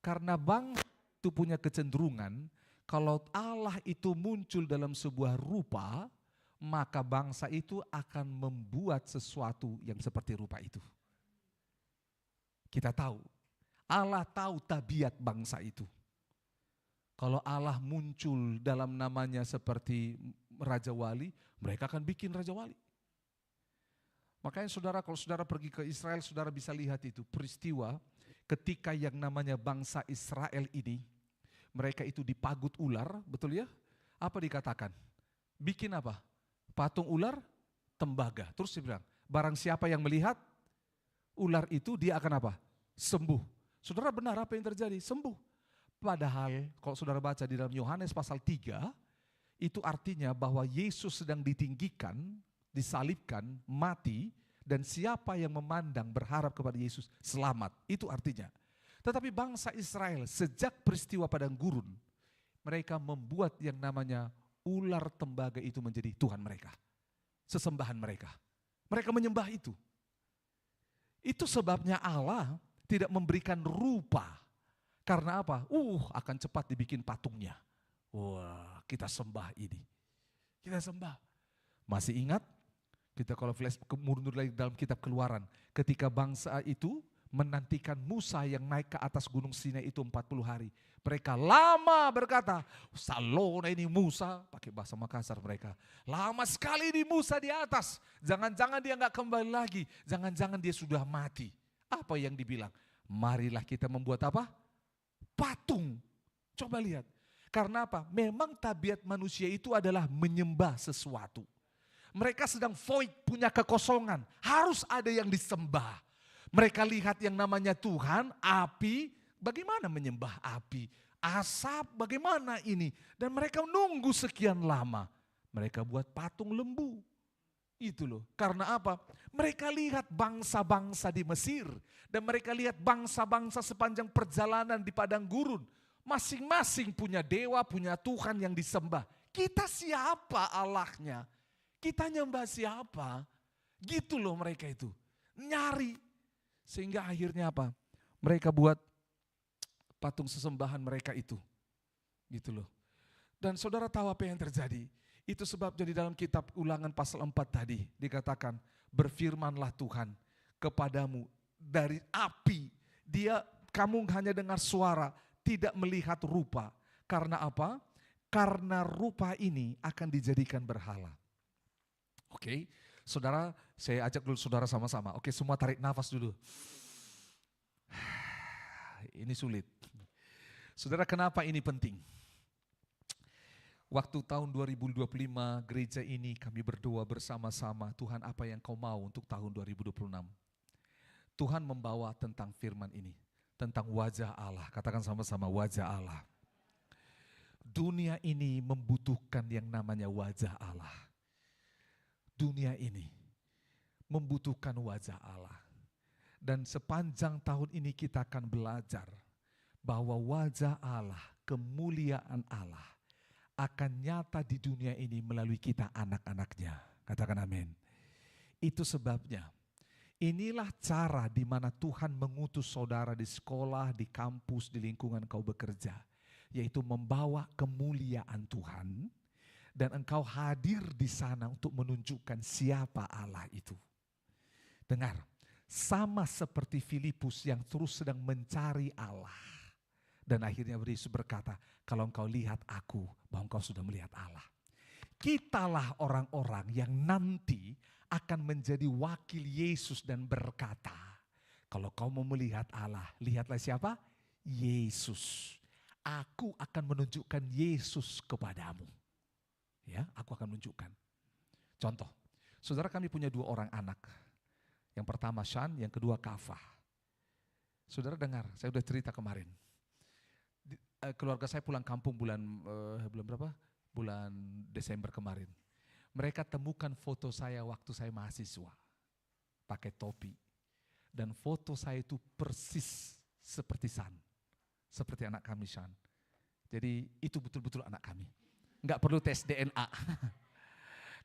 Karena bangsa itu punya kecenderungan kalau Allah itu muncul dalam sebuah rupa, maka bangsa itu akan membuat sesuatu yang seperti rupa itu. Kita tahu, Allah tahu tabiat bangsa itu. Kalau Allah muncul dalam namanya seperti Raja Wali, mereka akan bikin Raja Wali. Makanya saudara, kalau saudara pergi ke Israel, saudara bisa lihat itu peristiwa ketika yang namanya bangsa Israel ini, mereka itu dipagut ular, betul ya? Apa dikatakan? Bikin apa? Patung ular, tembaga. Terus dia bilang, barang siapa yang melihat ular itu, dia akan apa? Sembuh. Saudara benar apa yang terjadi? Sembuh. Padahal kalau saudara baca di dalam Yohanes pasal 3, itu artinya bahwa Yesus sedang ditinggikan, disalibkan, mati, dan siapa yang memandang berharap kepada Yesus selamat. Itu artinya. Tetapi bangsa Israel sejak peristiwa padang gurun, mereka membuat yang namanya ular tembaga itu menjadi Tuhan mereka. Sesembahan mereka. Mereka menyembah itu. Itu sebabnya Allah tidak memberikan rupa. Karena apa? Akan cepat dibikin patungnya. Wah, kita sembah ini. Kita sembah. Masih ingat? Kita kalau flash mundur lagi dalam kitab Keluaran. Ketika bangsa itu menantikan Musa yang naik ke atas gunung Sinai itu 40 hari. Mereka lama berkata, salona ini Musa, pakai bahasa Makassar mereka. Lama sekali ini Musa di atas. Jangan-jangan dia nggak kembali lagi. Jangan-jangan dia sudah mati. Apa yang dibilang? Marilah kita membuat apa? Patung. Coba lihat. Karena apa? Memang tabiat manusia itu adalah menyembah sesuatu. Mereka sedang void, punya kekosongan. Harus ada yang disembah. Mereka lihat yang namanya Tuhan, api, bagaimana menyembah api? Asap, bagaimana ini? Dan mereka nunggu sekian lama. Mereka buat patung lembu. Itu loh. Karena apa? Mereka lihat bangsa-bangsa di Mesir. Dan mereka lihat bangsa-bangsa sepanjang perjalanan di padang gurun. Masing-masing punya dewa, punya Tuhan yang disembah. Kita siapa Allahnya? Kita nyembah siapa? Gitu loh mereka itu. Nyari. Sehingga akhirnya apa? Mereka buat patung sesembahan mereka itu. Gitu loh. Dan saudara tahu apa yang terjadi? Itu sebabnya di dalam kitab Ulangan pasal 4 tadi dikatakan, berfirmanlah Tuhan kepadamu dari api. Kamu hanya dengar suara, tidak melihat rupa. Karena apa? Karena rupa ini akan dijadikan berhala. Oke, saudara, saya ajak dulu saudara sama-sama. Oke, semua tarik nafas dulu. Ini sulit. Saudara, kenapa ini penting? Waktu tahun 2025 gereja ini kami berdoa bersama-sama, Tuhan apa yang kau mau untuk tahun 2026. Tuhan membawa tentang firman ini, tentang wajah Allah. Katakan sama-sama, wajah Allah. Dunia ini membutuhkan yang namanya wajah Allah. Dunia ini membutuhkan wajah Allah. Dan sepanjang tahun ini kita akan belajar bahwa wajah Allah, kemuliaan Allah akan nyata di dunia ini melalui kita anak-anaknya. Katakan amin. Itu sebabnya inilah cara di mana Tuhan mengutus saudara di sekolah, di kampus, di lingkungan kau bekerja. Yaitu membawa kemuliaan Tuhan. Dan engkau hadir di sana untuk menunjukkan siapa Allah itu. Dengar, sama seperti Filipus yang terus sedang mencari Allah. Dan akhirnya Yesus berkata, kalau engkau lihat aku, bahwa engkau sudah melihat Allah. Kitalah orang-orang yang nanti akan menjadi wakil Yesus dan berkata, kalau kau mau melihat Allah, lihatlah siapa? Yesus. Aku akan menunjukkan Yesus kepadamu. Ya, aku akan menunjukkan. Contoh, saudara kami punya 2 orang anak. Yang pertama Shan, yang kedua Kava. Saudara dengar, saya sudah cerita kemarin. Keluarga saya pulang kampung bulan berapa? Bulan Desember kemarin. Mereka temukan foto saya waktu saya mahasiswa. Pakai topi. Dan foto saya itu persis seperti Shan. Seperti anak kami Shan. Jadi itu betul-betul anak kami. Enggak perlu tes DNA.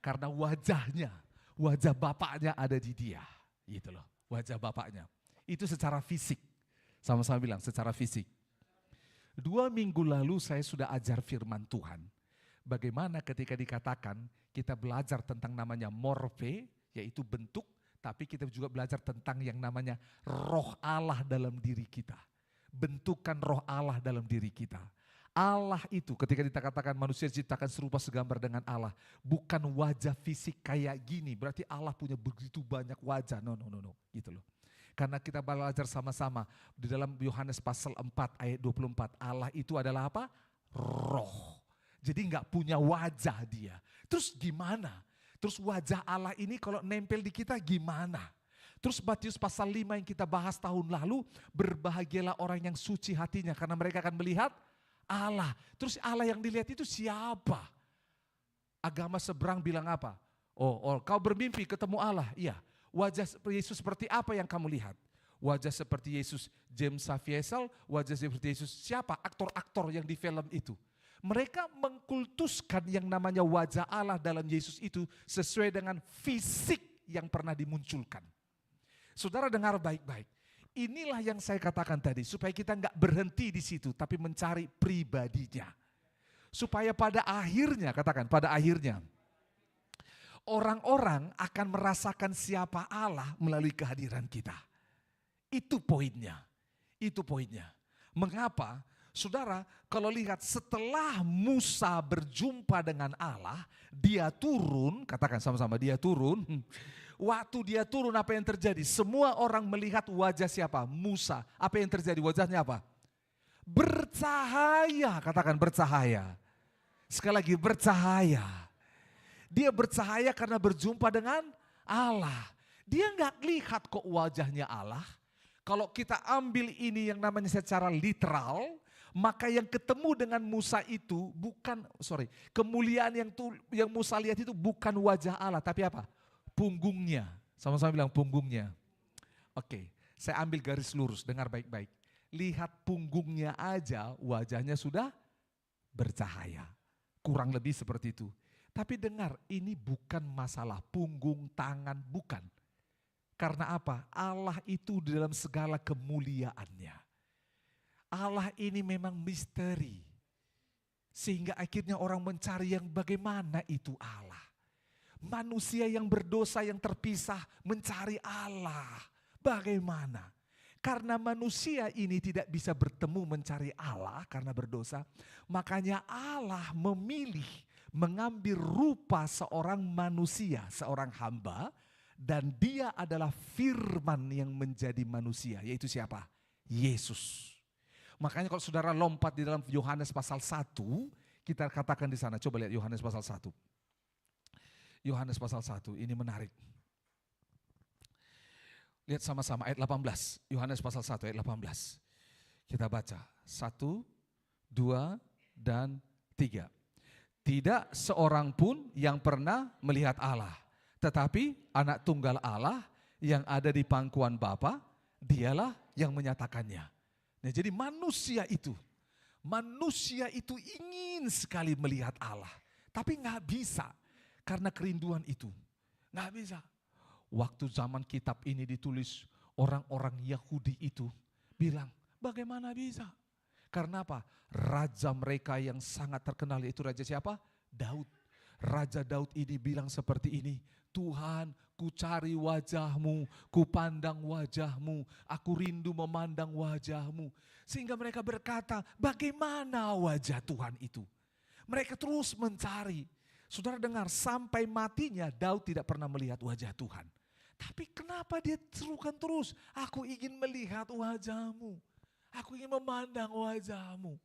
Karena wajah bapaknya ada di dia. Gitu loh, wajah bapaknya. Itu secara fisik. Sama-sama bilang, secara fisik. 2 minggu lalu saya sudah ajar firman Tuhan. Bagaimana ketika dikatakan kita belajar tentang namanya morfe, yaitu bentuk. Tapi kita juga belajar tentang yang namanya roh Allah dalam diri kita. Bentukan roh Allah dalam diri kita. Allah itu ketika dikatakan manusia diciptakan serupa segambar dengan Allah. Bukan wajah fisik kayak gini. Berarti Allah punya begitu banyak wajah. No. Gitu loh. Karena kita belajar sama-sama. Di dalam Yohanes pasal 4 ayat 24. Allah itu adalah apa? Roh. Jadi gak punya wajah dia. Terus gimana? Terus wajah Allah ini kalau nempel di kita gimana? Terus Matius pasal 5 yang kita bahas tahun lalu. Berbahagialah orang yang suci hatinya. Karena mereka akan melihat Allah. Terus Allah yang dilihat itu siapa? Agama seberang bilang apa? Oh, kau bermimpi ketemu Allah. Iya. Wajah Yesus seperti apa yang kamu lihat? Wajah seperti Yesus James Safiesel, wajah seperti Yesus siapa? Aktor-aktor yang di film itu. Mereka mengkultuskan yang namanya wajah Allah dalam Yesus itu sesuai dengan fisik yang pernah dimunculkan. Saudara dengar baik-baik. Inilah yang saya katakan tadi, supaya kita nggak berhenti di situ, tapi mencari pribadinya. Supaya pada akhirnya, katakan pada akhirnya, orang-orang akan merasakan siapa Allah melalui kehadiran kita. Itu poinnya, Mengapa? Saudara, kalau lihat setelah Musa berjumpa dengan Allah, dia turun, katakan sama-sama dia turun. Waktu dia turun apa yang terjadi? Semua orang melihat wajah siapa? Musa. Apa yang terjadi? Wajahnya apa? Bercahaya, katakan bercahaya. Sekali lagi bercahaya. Dia bercahaya karena berjumpa dengan Allah. Dia nggak lihat kok wajahnya Allah. Kalau kita ambil ini yang namanya secara literal, maka yang ketemu dengan Musa itu kemuliaan yang Musa lihat itu bukan wajah Allah, tapi apa? Punggungnya. Sama-sama bilang punggungnya. Oke, saya ambil garis lurus, dengar baik-baik. Lihat punggungnya aja, wajahnya sudah bercahaya. Kurang lebih seperti itu. Tapi dengar, ini bukan masalah punggung, tangan, bukan. Karena apa? Allah itu di dalam segala kemuliaannya. Allah ini memang misteri. Sehingga akhirnya orang mencari yang bagaimana itu Allah. Manusia yang berdosa yang terpisah mencari Allah. Bagaimana? Karena manusia ini tidak bisa bertemu mencari Allah karena berdosa. Makanya Allah memilih mengambil rupa seorang manusia, seorang hamba. Dan dia adalah firman yang menjadi manusia. Yaitu siapa? Yesus. Makanya kalau saudara lompat di dalam Yohanes pasal 1. Kita katakan di sana, coba lihat Yohanes pasal 1. Yohanes pasal 1, ini menarik. Lihat sama-sama ayat 18. Yohanes pasal 1 ayat 18. Kita baca. 1, 2, dan 3. Tidak seorang pun yang pernah melihat Allah. Tetapi anak tunggal Allah yang ada di pangkuan Bapa, dialah yang menyatakannya. Nah, jadi manusia itu ingin sekali melihat Allah. Tapi nggak bisa karena kerinduan itu. Nggak bisa. Waktu zaman kitab ini ditulis, orang-orang Yahudi itu bilang, bagaimana bisa? Karena apa? Raja mereka yang sangat terkenal itu raja siapa? Daud. Raja Daud ini bilang seperti ini, Tuhan, ku cari wajahmu, ku pandang wajahmu, aku rindu memandang wajahmu. Sehingga mereka berkata, bagaimana wajah Tuhan itu? Mereka terus mencari. Saudara dengar, sampai matinya Daud tidak pernah melihat wajah Tuhan. Tapi kenapa dia serukan terus? Aku ingin melihat wajahmu. Aku ingin memandang wajahmu.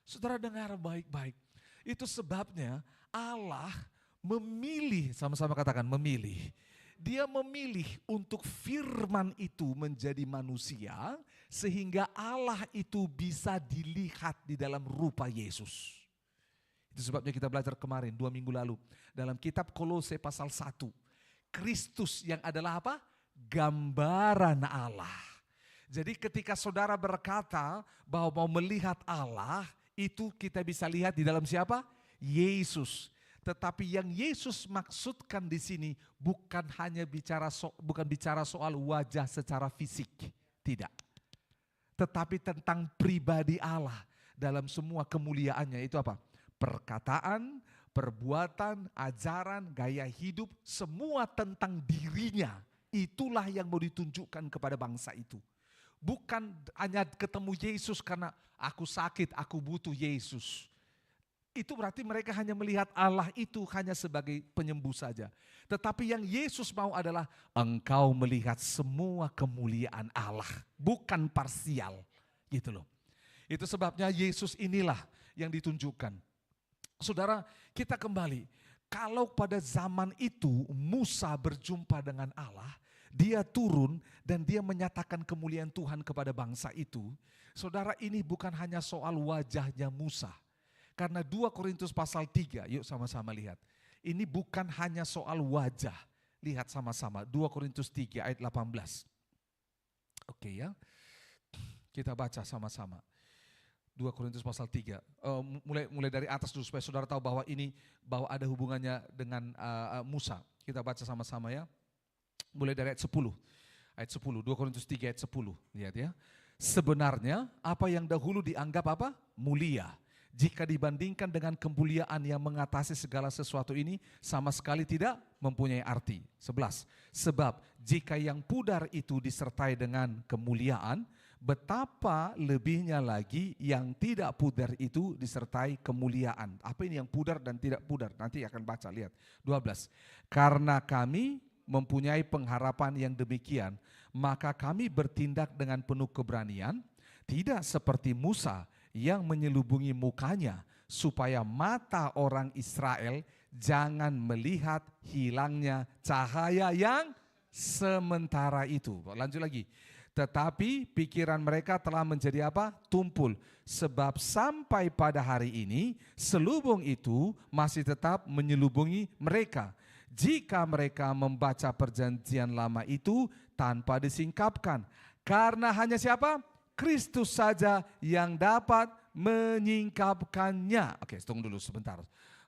Saudara dengar baik-baik. Itu sebabnya Allah memilih, sama-sama katakan memilih. Dia memilih untuk firman itu menjadi manusia sehingga Allah itu bisa dilihat di dalam rupa Yesus. Itu sebabnya kita belajar kemarin 2 minggu lalu dalam kitab Kolose pasal 1. Kristus yang adalah apa? Gambaran Allah. Jadi ketika saudara berkata bahwa mau melihat Allah, itu kita bisa lihat di dalam siapa? Yesus. Tetapi yang Yesus maksudkan di sini bukan hanya bicara soal wajah secara fisik, tidak. Tetapi tentang pribadi Allah dalam semua kemuliaannya, itu apa? Perkataan, perbuatan, ajaran, gaya hidup, semua tentang dirinya. Itulah yang mau ditunjukkan kepada bangsa itu. Bukan hanya ketemu Yesus karena aku sakit, aku butuh Yesus. Itu berarti mereka hanya melihat Allah itu hanya sebagai penyembuh saja. Tetapi yang Yesus mau adalah engkau melihat semua kemuliaan Allah, bukan parsial, gitu loh. Itu sebabnya Yesus inilah yang ditunjukkan. Saudara, kita kembali. Kalau pada zaman itu Musa berjumpa dengan Allah, dia turun dan dia menyatakan kemuliaan Tuhan kepada bangsa itu. Saudara, ini bukan hanya soal wajahnya Musa. Karena 2 Korintus pasal 3, yuk sama-sama lihat. Ini bukan hanya soal wajah. Lihat sama-sama, 2 Korintus 3 ayat 18. Oke ya, kita baca sama-sama. 2 Korintus pasal 3, mulai dari atas dulu supaya saudara tahu bahwa ada hubungannya dengan Musa. Kita baca sama-sama ya. Mulai dari ayat 10. Ayat 10, 2 Korintus 3 ayat 10. Lihat ya. Sebenarnya apa yang dahulu dianggap apa? Mulia. Jika dibandingkan dengan kemuliaan yang mengatasi segala sesuatu ini sama sekali tidak mempunyai arti. 11. Sebab jika yang pudar itu disertai dengan kemuliaan, betapa lebihnya lagi yang tidak pudar itu disertai kemuliaan. Apa ini yang pudar dan tidak pudar? Nanti akan baca, lihat. 12. Karena kami mempunyai pengharapan yang demikian, maka kami bertindak dengan penuh keberanian, tidak seperti Musa yang menyelubungi mukanya supaya mata orang Israel jangan melihat hilangnya cahaya yang sementara itu. Lanjut lagi. Tetapi pikiran mereka telah menjadi apa? Tumpul. Sebab sampai pada hari ini selubung itu masih tetap menyelubungi mereka. Jika mereka membaca perjanjian lama itu tanpa disingkapkan. Karena hanya siapa? Kristus saja yang dapat menyingkapkannya. Oke, tunggu dulu sebentar.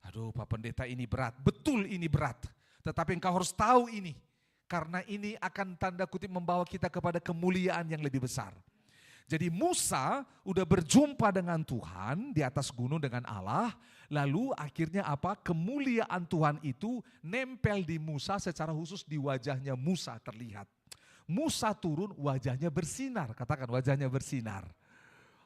Aduh, Pak Pendeta, ini berat. Betul ini berat. Tetapi engkau harus tahu ini. Karena ini akan tanda kutip membawa kita kepada kemuliaan yang lebih besar. Jadi Musa udah berjumpa dengan Tuhan di atas gunung dengan Allah. Lalu akhirnya apa? Kemuliaan Tuhan itu nempel di Musa, secara khusus di wajahnya Musa terlihat. Musa turun, wajahnya bersinar. Katakan, wajahnya bersinar.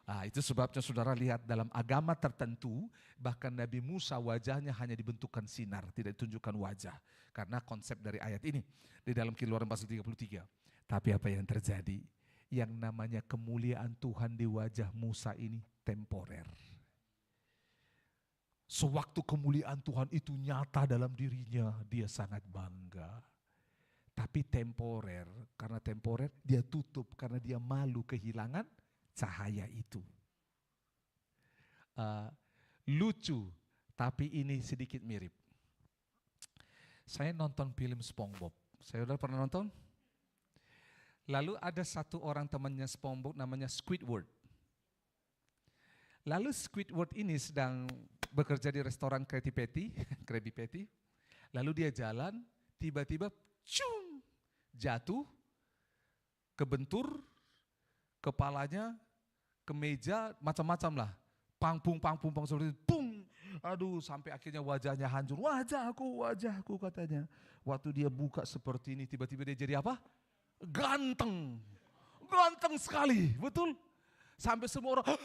Nah, itu sebabnya saudara lihat dalam agama tertentu, bahkan Nabi Musa wajahnya hanya dibentukkan sinar, tidak ditunjukkan wajah. Karena konsep dari ayat ini di dalam Keluaran pasal 33. Tapi apa yang terjadi? Yang namanya kemuliaan Tuhan di wajah Musa ini temporer. Sewaktu kemuliaan Tuhan itu nyata dalam dirinya, dia sangat bangga. Tapi temporer, karena temporer dia tutup karena dia malu kehilangan cahaya itu. Lucu, tapi ini sedikit mirip. Saya nonton film SpongeBob. Saya udah pernah nonton? Lalu ada satu orang temannya SpongeBob namanya Squidward. Lalu Squidward ini sedang bekerja di restoran Krabby Patty, Krabby Patty. Lalu dia jalan, tiba-tiba cung, jatuh, kebentur, kepalanya, ke meja, macam-macam lah. Pangpung seperti itu, pung. Aduh, sampai akhirnya wajahnya hancur. Wajahku katanya. Waktu dia buka seperti ini, tiba-tiba dia jadi apa? Ganteng sekali, betul. Sampai semua orang,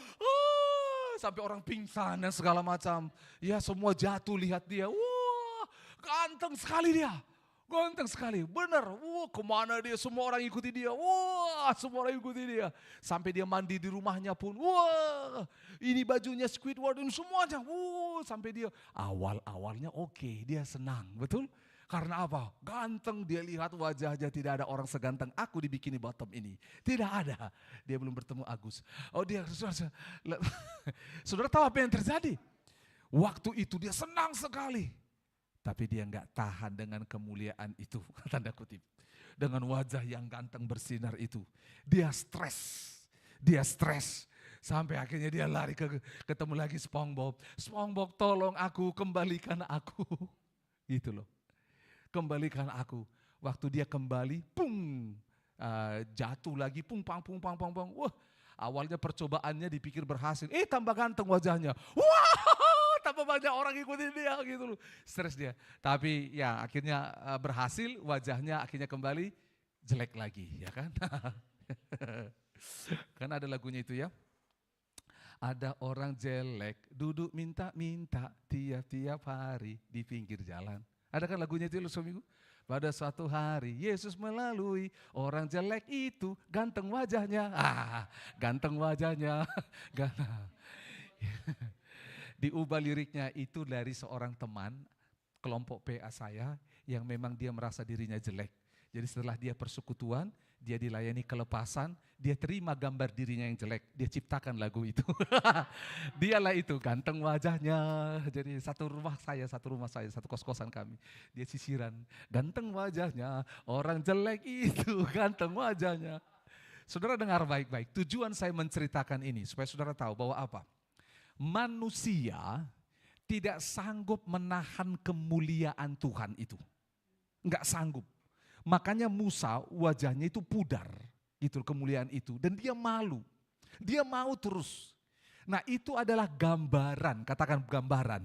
sampai orang pingsan dan segala macam. Ya semua jatuh lihat dia, wah ganteng sekali dia. Ganteng sekali, benar. Wah, kemana dia? Semua orang ikuti dia. Wah, semua orang ikuti dia. Sampai dia mandi di rumahnya pun. Wah, ini bajunya Squidward dan semuanya. Wah, sampai dia awalnya oke, dia senang, betul? Karena apa? Ganteng, dia lihat wajahnya, tidak ada orang seganteng aku di Bikini Bottom ini. Tidak ada. Dia belum bertemu Agus. Oh dia, saudara tahu apa yang terjadi? Waktu itu dia senang sekali. Tapi dia enggak tahan dengan kemuliaan itu, tanda kutip. Dengan wajah yang ganteng bersinar itu. Dia stres. Sampai akhirnya dia lari ketemu lagi SpongeBob. SpongeBob tolong aku, kembalikan aku. Gitu loh. Kembalikan aku. Waktu dia kembali, pung, jatuh lagi, pung. Wah, awalnya percobaannya dipikir berhasil. Tambah ganteng wajahnya. Wah, tambah banyak orang ikutin dia gitu loh. Stres dia. Tapi ya akhirnya berhasil, wajahnya akhirnya kembali jelek lagi, ya kan? Kan ada lagunya itu ya. Ada orang jelek duduk minta-minta tiap-tiap hari di pinggir jalan. Ada kan lagunya itu loh seminggu? Pada suatu hari Yesus melalui, orang jelek itu ganteng wajahnya. Ganteng wajahnya. Diubah liriknya itu dari seorang teman kelompok PA saya yang memang dia merasa dirinya jelek. Jadi setelah dia persekutuan, dia dilayani kelepasan, dia terima gambar dirinya yang jelek, dia ciptakan lagu itu. Dialah itu, ganteng wajahnya. Jadi satu rumah saya, satu kos-kosan kami. Dia sisiran, ganteng wajahnya, orang jelek itu ganteng wajahnya. Saudara dengar baik-baik, tujuan saya menceritakan ini supaya saudara tahu bahwa apa? Manusia tidak sanggup menahan kemuliaan Tuhan itu. Enggak sanggup. Makanya Musa wajahnya itu pudar, gitu kemuliaan itu, dan dia malu. Dia mau terus. Nah, itu adalah gambaran, katakan gambaran.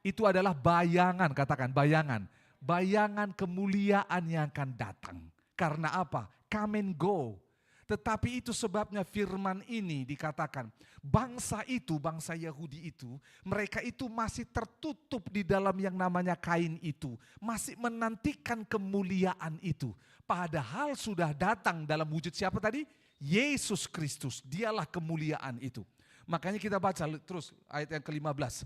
Itu adalah bayangan, katakan bayangan. Bayangan kemuliaan yang akan datang. Karena apa? Come and go. Tetapi itu sebabnya firman ini dikatakan, bangsa itu, bangsa Yahudi itu, mereka itu masih tertutup di dalam yang namanya kain itu. Masih menantikan kemuliaan itu. Padahal sudah datang dalam wujud siapa tadi? Yesus Kristus, dialah kemuliaan itu. Makanya kita baca terus ayat yang ke-15.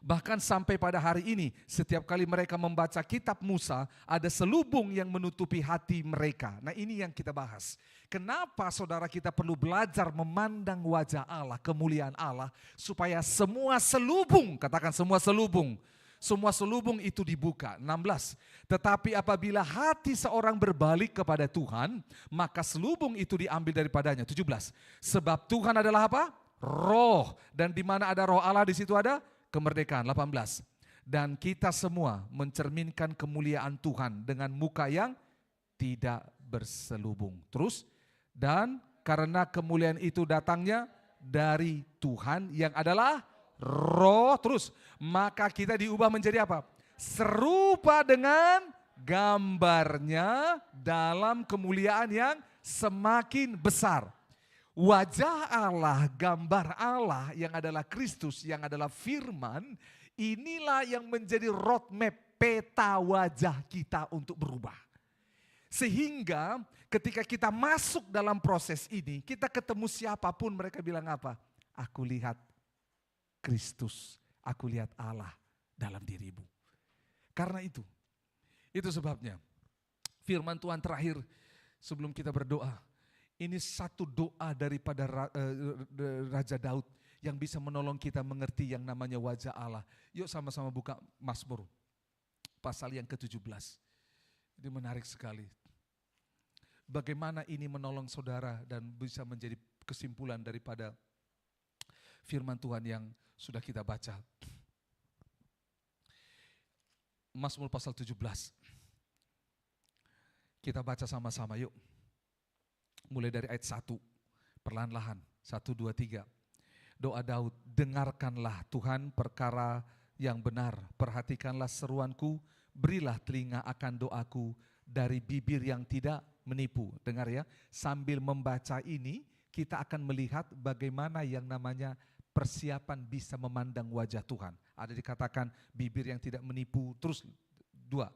Bahkan sampai pada hari ini, setiap kali mereka membaca kitab Musa, ada selubung yang menutupi hati mereka. Nah ini yang kita bahas. Kenapa saudara kita perlu belajar memandang wajah Allah, kemuliaan Allah, supaya semua selubung, katakan semua selubung itu dibuka. 16. Tetapi apabila hati seorang berbalik kepada Tuhan, maka selubung itu diambil daripadanya. 17. Sebab Tuhan adalah apa? Roh. Dan di mana ada roh Allah, di situ ada kemerdekaan. 18. Dan kita semua mencerminkan kemuliaan Tuhan dengan muka yang tidak berselubung. Terus, dan karena kemuliaan itu datangnya dari Tuhan yang adalah roh, terus maka kita diubah menjadi apa? Serupa dengan gambarnya dalam kemuliaan yang semakin besar. Wajah Allah, gambar Allah yang adalah Kristus, yang adalah firman, inilah yang menjadi roadmap, peta wajah kita untuk berubah. Sehingga ketika kita masuk dalam proses ini, kita ketemu siapapun mereka bilang apa? Aku lihat Kristus, aku lihat Allah dalam dirimu. Karena itu sebabnya firman Tuhan terakhir sebelum kita berdoa. Ini satu doa daripada Raja Daud yang bisa menolong kita mengerti yang namanya wajah Allah. Yuk sama-sama buka Mazmur pasal yang ke-17. Ini menarik sekali. bagaimana ini menolong saudara dan bisa menjadi kesimpulan daripada firman Tuhan yang sudah kita baca. Mazmur pasal 17. Kita baca sama-sama yuk. Mulai dari ayat 1. Perlahan-lahan. 1, 2, 3. Doa Daud, dengarkanlah Tuhan perkara yang benar. Perhatikanlah seruanku, berilah telinga akan doaku dari bibir yang tidak menipu. Dengar ya, sambil membaca ini kita akan melihat bagaimana yang namanya persiapan bisa memandang wajah Tuhan. Ada dikatakan bibir yang tidak menipu. Terus 2,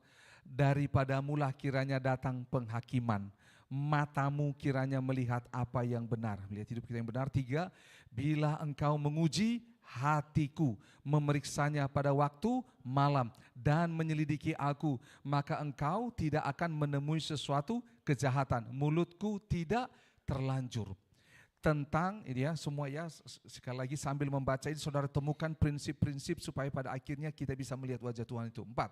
daripadamulah kiranya datang penghakiman. Matamu kiranya melihat apa yang benar. Melihat hidup kita yang benar. 3, bila engkau menguji hatiku, memeriksanya pada waktu malam dan menyelidiki aku, maka engkau tidak akan menemui sesuatu kejahatan. Mulutku tidak terlanjur. Tentang ini ya, semua ya, sekali lagi sambil membaca ini saudara temukan prinsip-prinsip supaya pada akhirnya kita bisa melihat wajah Tuhan itu. 4,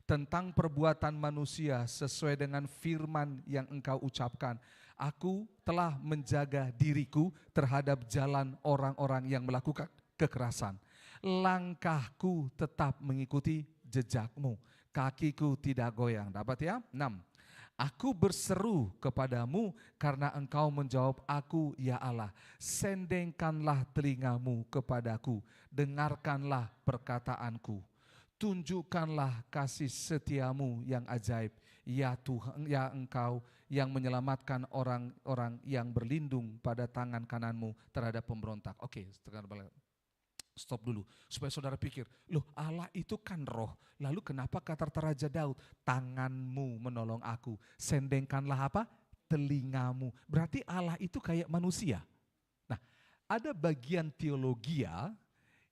tentang perbuatan manusia sesuai dengan firman yang engkau ucapkan. Aku telah menjaga diriku terhadap jalan orang-orang yang melakukan kekerasan. Langkahku tetap mengikuti jejakmu, kakiku tidak goyang. Dapat ya? 6, aku berseru kepadamu karena engkau menjawab aku, ya Allah. Sendengkanlah telingamu kepadaku, dengarkanlah perkataanku. Tunjukkanlah kasih setiamu yang ajaib, ya Tuhan, ya Engkau yang menyelamatkan orang-orang yang berlindung pada tangan kananmu terhadap pemberontak. Oke, stop dulu, supaya saudara pikir, loh Allah itu kan roh, lalu kenapa kata Raja Daud, tanganmu menolong aku, sendengkanlah apa? Telingamu. Berarti Allah itu kayak manusia. Nah, ada bagian teologia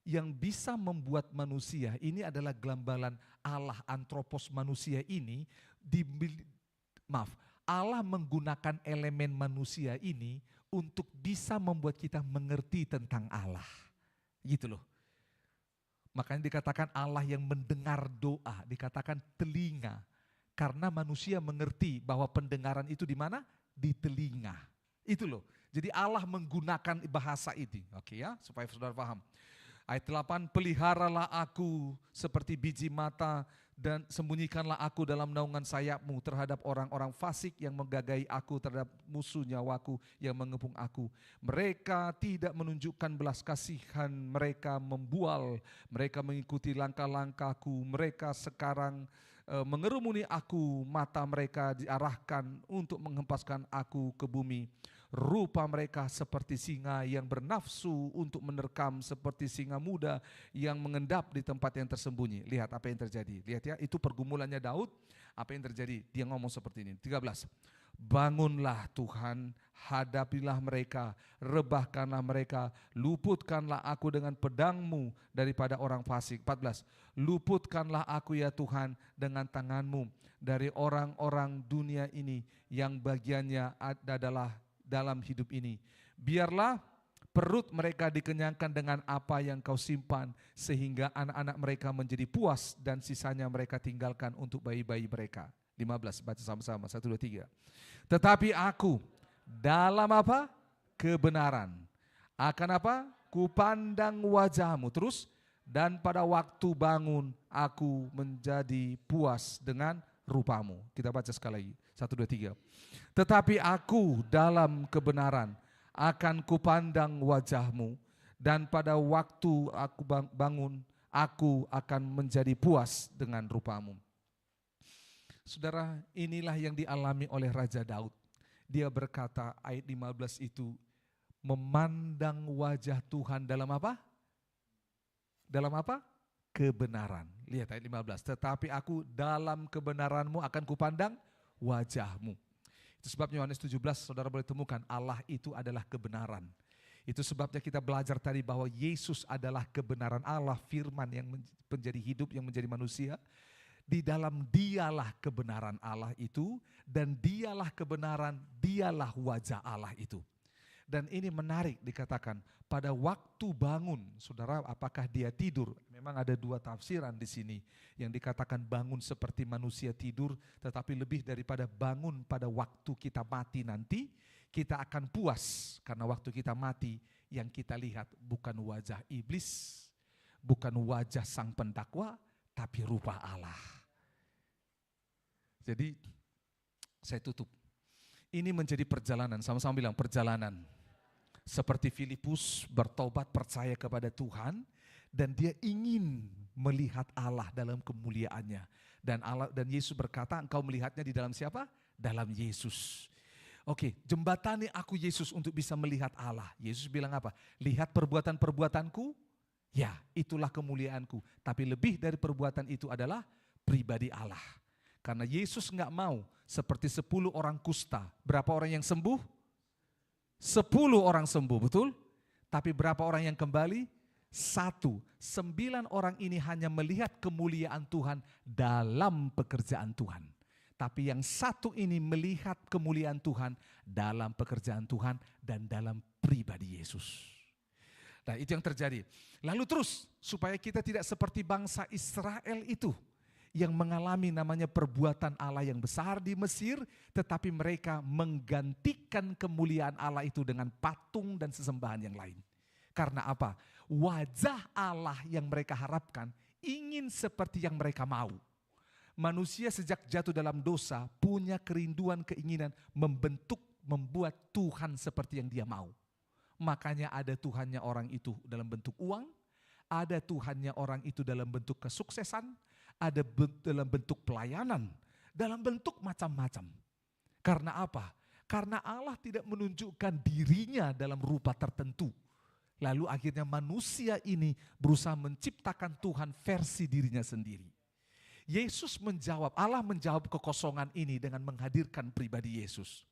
yang bisa membuat manusia, ini adalah gelambalan Allah antropos manusia ini, Allah menggunakan elemen manusia ini untuk bisa membuat kita mengerti tentang Allah. Gitu loh. Makanya dikatakan Allah yang mendengar doa, dikatakan telinga. Karena manusia mengerti bahwa pendengaran itu di mana? Di telinga. Itu loh. Jadi Allah menggunakan bahasa itu. Oke ya, supaya saudara paham. Ayat 8, peliharalah aku seperti biji mata dan sembunyikanlah aku dalam naungan sayapmu terhadap orang-orang fasik yang menggagai aku, terhadap musuh nyawaku yang mengepung aku. Mereka tidak menunjukkan belas kasihan, mereka membual, mereka mengikuti langkah-langkahku, mereka sekarang mengerumuni aku, mata mereka diarahkan untuk menghempaskan aku ke bumi. Rupa mereka seperti singa yang bernafsu untuk menerkam, seperti singa muda yang mengendap di tempat yang tersembunyi. Lihat apa yang terjadi. Lihat ya, itu pergumulannya Daud. Apa yang terjadi? Dia ngomong seperti ini. 13. Bangunlah Tuhan, hadapilah mereka, rebahkanlah mereka, luputkanlah aku dengan pedangmu daripada orang fasik. 14. Luputkanlah aku ya Tuhan dengan tanganmu dari orang-orang dunia ini yang bagiannya adalah dalam hidup ini. Biarlah perut mereka dikenyangkan dengan apa yang kau simpan, sehingga anak-anak mereka menjadi puas dan sisanya mereka tinggalkan untuk bayi-bayi mereka. 15, baca sama-sama, 1, 2, 3. Tetapi aku dalam apa? Kebenaran. Akan apa? Kupandang wajahmu. Terus, dan pada waktu bangun aku menjadi puas dengan rupamu. Kita baca sekali lagi. 1, 2, 3. Tetapi aku dalam kebenaran akan kupandang wajahmu, dan pada waktu aku bangun aku akan menjadi puas dengan rupamu. Saudara, inilah yang dialami oleh Raja Daud. Dia berkata ayat 15 itu, memandang wajah Tuhan dalam apa? Dalam apa? Kebenaran. Lihat ayat 15. Tetapi aku dalam kebenaranmu akan kupandang wajahmu. Itu sebabnya Yohanes 17 saudara boleh temukan Allah itu adalah kebenaran. Itu sebabnya kita belajar tadi bahwa Yesus adalah kebenaran Allah, firman yang menjadi hidup, yang menjadi manusia. Di dalam dialah kebenaran Allah itu, dan dialah kebenaran, dialah wajah Allah itu. Dan ini menarik dikatakan, pada waktu bangun, saudara, apakah dia tidur? Memang ada dua tafsiran di sini. Yang dikatakan bangun seperti manusia tidur, tetapi lebih daripada bangun pada waktu kita mati nanti, kita akan puas. Karena waktu kita mati, yang kita lihat bukan wajah iblis, bukan wajah sang pendakwa, tapi rupa Allah. Jadi, saya tutup. Ini menjadi perjalanan, sama-sama bilang perjalanan. Seperti Filipus bertobat percaya kepada Tuhan dan dia ingin melihat Allah dalam kemuliaannya. Dan Yesus berkata, engkau melihatnya di dalam siapa? Dalam Yesus. Oke, jembatani aku Yesus untuk bisa melihat Allah. Yesus bilang apa? Lihat perbuatan-perbuatanku, ya itulah kemuliaanku. Tapi lebih dari perbuatan itu adalah pribadi Allah. Karena Yesus enggak mau seperti 10 orang kusta. Berapa orang yang sembuh? 10 orang sembuh, betul? Tapi berapa orang yang kembali? 1. 9 orang ini hanya melihat kemuliaan Tuhan dalam pekerjaan Tuhan. Tapi yang 1 ini melihat kemuliaan Tuhan dalam pekerjaan Tuhan dan dalam pribadi Yesus. Nah, itu yang terjadi. Lalu terus, supaya kita tidak seperti bangsa Israel itu, yang mengalami namanya perbuatan Allah yang besar di Mesir, tetapi mereka menggantikan kemuliaan Allah itu dengan patung dan sesembahan yang lain. Karena apa? Wajah Allah yang mereka harapkan ingin seperti yang mereka mau. Manusia sejak jatuh dalam dosa punya kerinduan, keinginan membuat Tuhan seperti yang dia mau. Makanya ada Tuhannya orang itu dalam bentuk uang, ada Tuhannya orang itu dalam bentuk kesuksesan, ada dalam bentuk pelayanan, dalam bentuk macam-macam. Karena apa? Karena Allah tidak menunjukkan dirinya dalam rupa tertentu. Lalu akhirnya manusia ini berusaha menciptakan Tuhan versi dirinya sendiri. Yesus menjawab, Allah menjawab kekosongan ini dengan menghadirkan pribadi Yesus.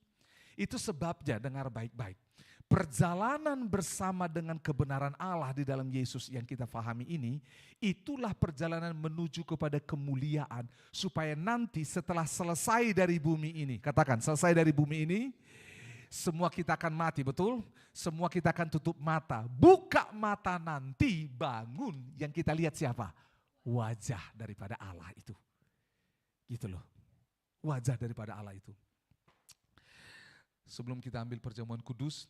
Itu sebabnya, dengar baik-baik. Perjalanan bersama dengan kebenaran Allah di dalam Yesus yang kita pahami ini, itulah perjalanan menuju kepada kemuliaan. Supaya nanti setelah selesai dari bumi ini, katakan selesai dari bumi ini, semua kita akan mati, betul? Semua kita akan tutup mata. Buka mata nanti, bangun, yang kita lihat siapa? Wajah daripada Allah itu. Gitu loh, wajah daripada Allah itu. Sebelum kita ambil perjamuan kudus,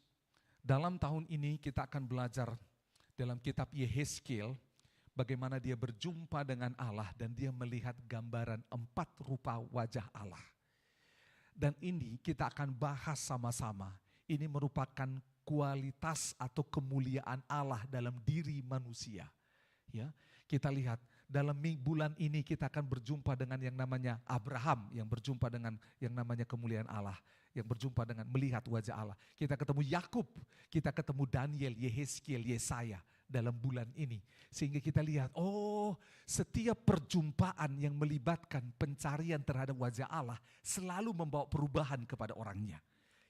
dalam tahun ini kita akan belajar dalam kitab Yehezkiel bagaimana dia berjumpa dengan Allah dan dia melihat gambaran 4 rupa wajah Allah. Dan ini kita akan bahas sama-sama. Ini merupakan kualitas atau kemuliaan Allah dalam diri manusia. Ya, kita lihat dalam bulan ini kita akan berjumpa dengan yang namanya Abraham yang berjumpa dengan yang namanya kemuliaan Allah. Yang berjumpa dengan melihat wajah Allah. Kita ketemu Yakub, kita ketemu Daniel, Yehezkiel, Yesaya dalam bulan ini. Sehingga kita lihat, oh setiap perjumpaan yang melibatkan pencarian terhadap wajah Allah selalu membawa perubahan kepada orangnya.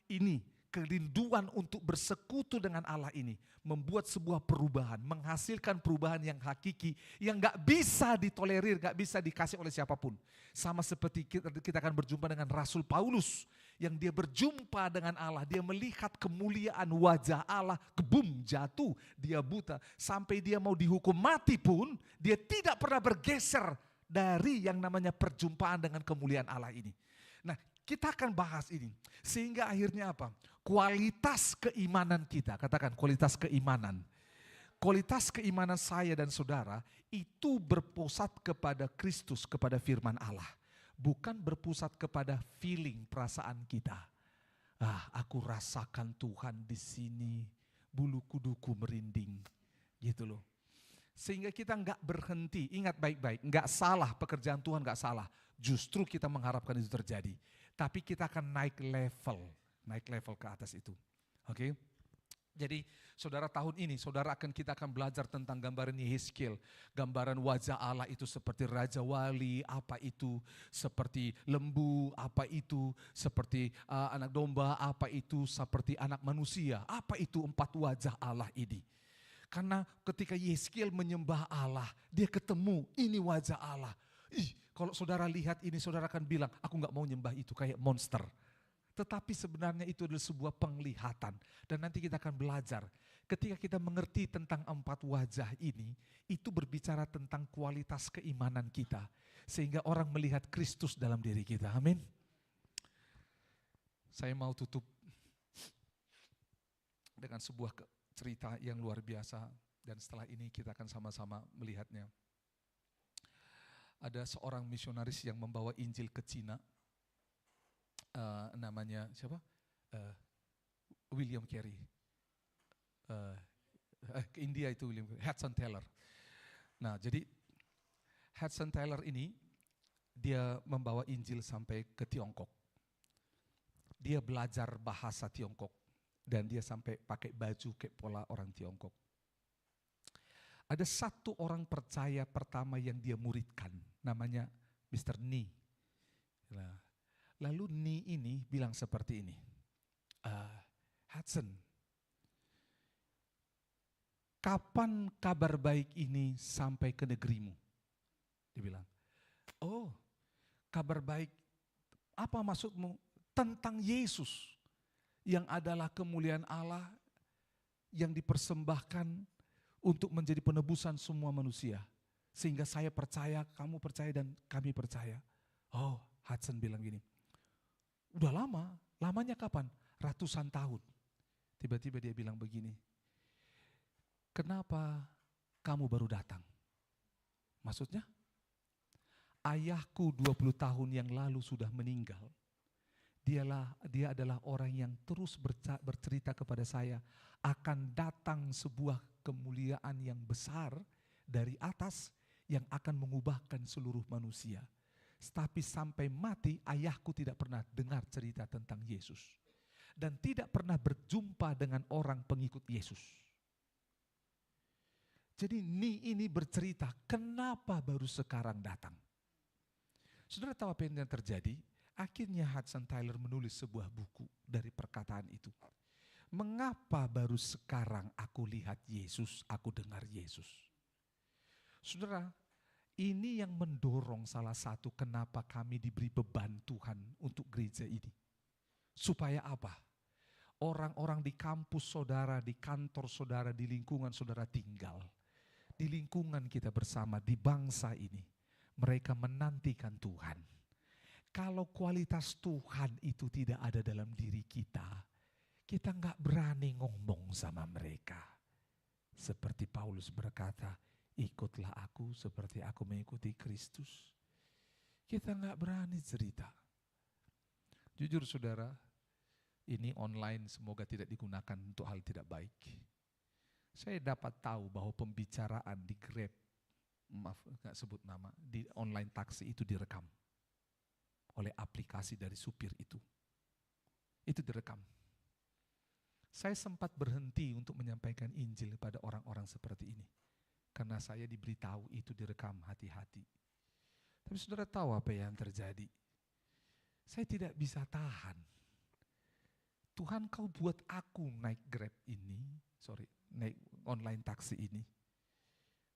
Ini kerinduan untuk bersekutu dengan Allah ini membuat sebuah perubahan, menghasilkan perubahan yang hakiki, yang gak bisa ditolerir, gak bisa dikasih oleh siapapun. Sama seperti kita akan berjumpa dengan Rasul Paulus, yang dia berjumpa dengan Allah, dia melihat kemuliaan wajah Allah, kebum jatuh, dia buta, sampai dia mau dihukum mati pun, dia tidak pernah bergeser dari yang namanya perjumpaan dengan kemuliaan Allah ini. Nah, kita akan bahas ini, sehingga akhirnya apa? Kualitas keimanan kita, katakan kualitas keimanan. Kualitas keimanan saya dan saudara itu berpusat kepada Kristus, kepada firman Allah. Bukan berpusat kepada feeling, perasaan kita. Aku rasakan Tuhan di sini, bulu kuduku merinding, gitu loh. Sehingga kita enggak berhenti, ingat baik-baik, enggak salah pekerjaan Tuhan, enggak salah. Justru kita mengharapkan itu terjadi. Tapi kita akan naik level ke atas itu. Oke? Jadi saudara tahun ini kita akan belajar tentang gambaran Yehezkiel. Gambaran wajah Allah itu seperti Raja Wali, apa itu, seperti lembu, apa itu, seperti anak domba, apa itu, seperti anak manusia, apa itu 4 wajah Allah ini. Karena ketika Yehezkiel menyembah Allah, dia ketemu ini wajah Allah. Kalau saudara lihat ini, saudara akan bilang, aku gak mau nyembah itu, kayak monster. Tetapi sebenarnya itu adalah sebuah penglihatan. Dan nanti kita akan belajar. Ketika kita mengerti tentang 4 wajah ini, itu berbicara tentang kualitas keimanan kita. Sehingga orang melihat Kristus dalam diri kita. Amin. Saya mau tutup dengan sebuah cerita yang luar biasa. Dan setelah ini kita akan sama-sama melihatnya. Ada seorang misionaris yang membawa Injil ke Cina. Namanya siapa? William Carey. Ke India itu William Carey, Hudson Taylor. Nah, jadi Hudson Taylor ini dia membawa Injil sampai ke Tiongkok. Dia belajar bahasa Tiongkok dan dia sampai pakai baju kayak pola orang Tiongkok. Ada satu orang percaya pertama yang dia muridkan, namanya Mr. Ni. Lalu Ni ini bilang seperti ini, Hudson, kapan kabar baik ini sampai ke negerimu? Dia bilang, oh kabar baik, apa maksudmu? Tentang Yesus yang adalah kemuliaan Allah yang dipersembahkan untuk menjadi penebusan semua manusia. Sehingga saya percaya, kamu percaya dan kami percaya. Oh, Hudson bilang gini, udah lama, lamanya kapan? Ratusan tahun. Tiba-tiba dia bilang begini, kenapa kamu baru datang? Maksudnya, ayahku 20 tahun yang lalu sudah meninggal. Dia adalah orang yang terus bercerita kepada saya, akan datang sebuah kemuliaan yang besar dari atas yang akan mengubahkan seluruh manusia. Tapi sampai mati ayahku tidak pernah dengar cerita tentang Yesus. Dan tidak pernah berjumpa dengan orang pengikut Yesus. Jadi ini bercerita, kenapa baru sekarang datang? Saudara tahu apa yang terjadi? Akhirnya Hudson Taylor menulis sebuah buku dari perkataan itu. Mengapa baru sekarang aku lihat Yesus, aku dengar Yesus? Saudara, ini yang mendorong salah satu kenapa kami diberi beban Tuhan untuk gereja ini. Supaya apa? Orang-orang di kampus saudara, di kantor saudara, di lingkungan saudara tinggal. Di lingkungan kita bersama, di bangsa ini. Mereka menantikan Tuhan. Kalau kualitas Tuhan itu tidak ada dalam diri kita, kita nggak berani ngomong sama mereka. Seperti Paulus berkata, ikutlah aku seperti aku mengikuti Kristus. Kita nggak berani cerita. Jujur saudara, ini online semoga tidak digunakan untuk hal tidak baik. Saya dapat tahu bahwa pembicaraan di Grab, maaf nggak sebut nama, di online taksi itu direkam oleh aplikasi dari supir itu. Itu direkam. Saya sempat berhenti untuk menyampaikan Injil pada orang-orang seperti ini. Karena saya diberitahu itu direkam, hati-hati. Tapi saudara tahu apa yang terjadi? Saya tidak bisa tahan. Tuhan kau buat aku naik Grab ini, naik online taksi ini.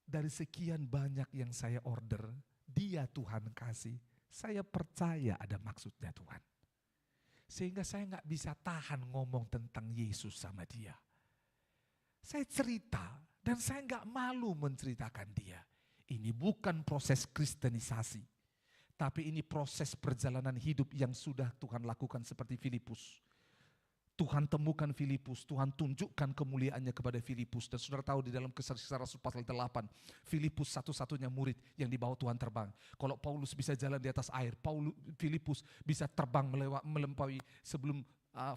Dari sekian banyak yang saya order, dia Tuhan kasih. Saya percaya ada maksudnya Tuhan. Sehingga saya gak bisa tahan ngomong tentang Yesus sama dia. Saya cerita dan saya gak malu menceritakan dia. Ini bukan proses kristenisasi. Tapi ini proses perjalanan hidup yang sudah Tuhan lakukan seperti Filipus. Tuhan temukan Filipus, Tuhan tunjukkan kemuliaannya kepada Filipus. Dan saudara tahu di dalam Kisah Rasul pasal 8, Filipus satu-satunya murid yang dibawa Tuhan terbang. Kalau Paulus bisa jalan di atas air, Filipus bisa terbang melampaui sebelum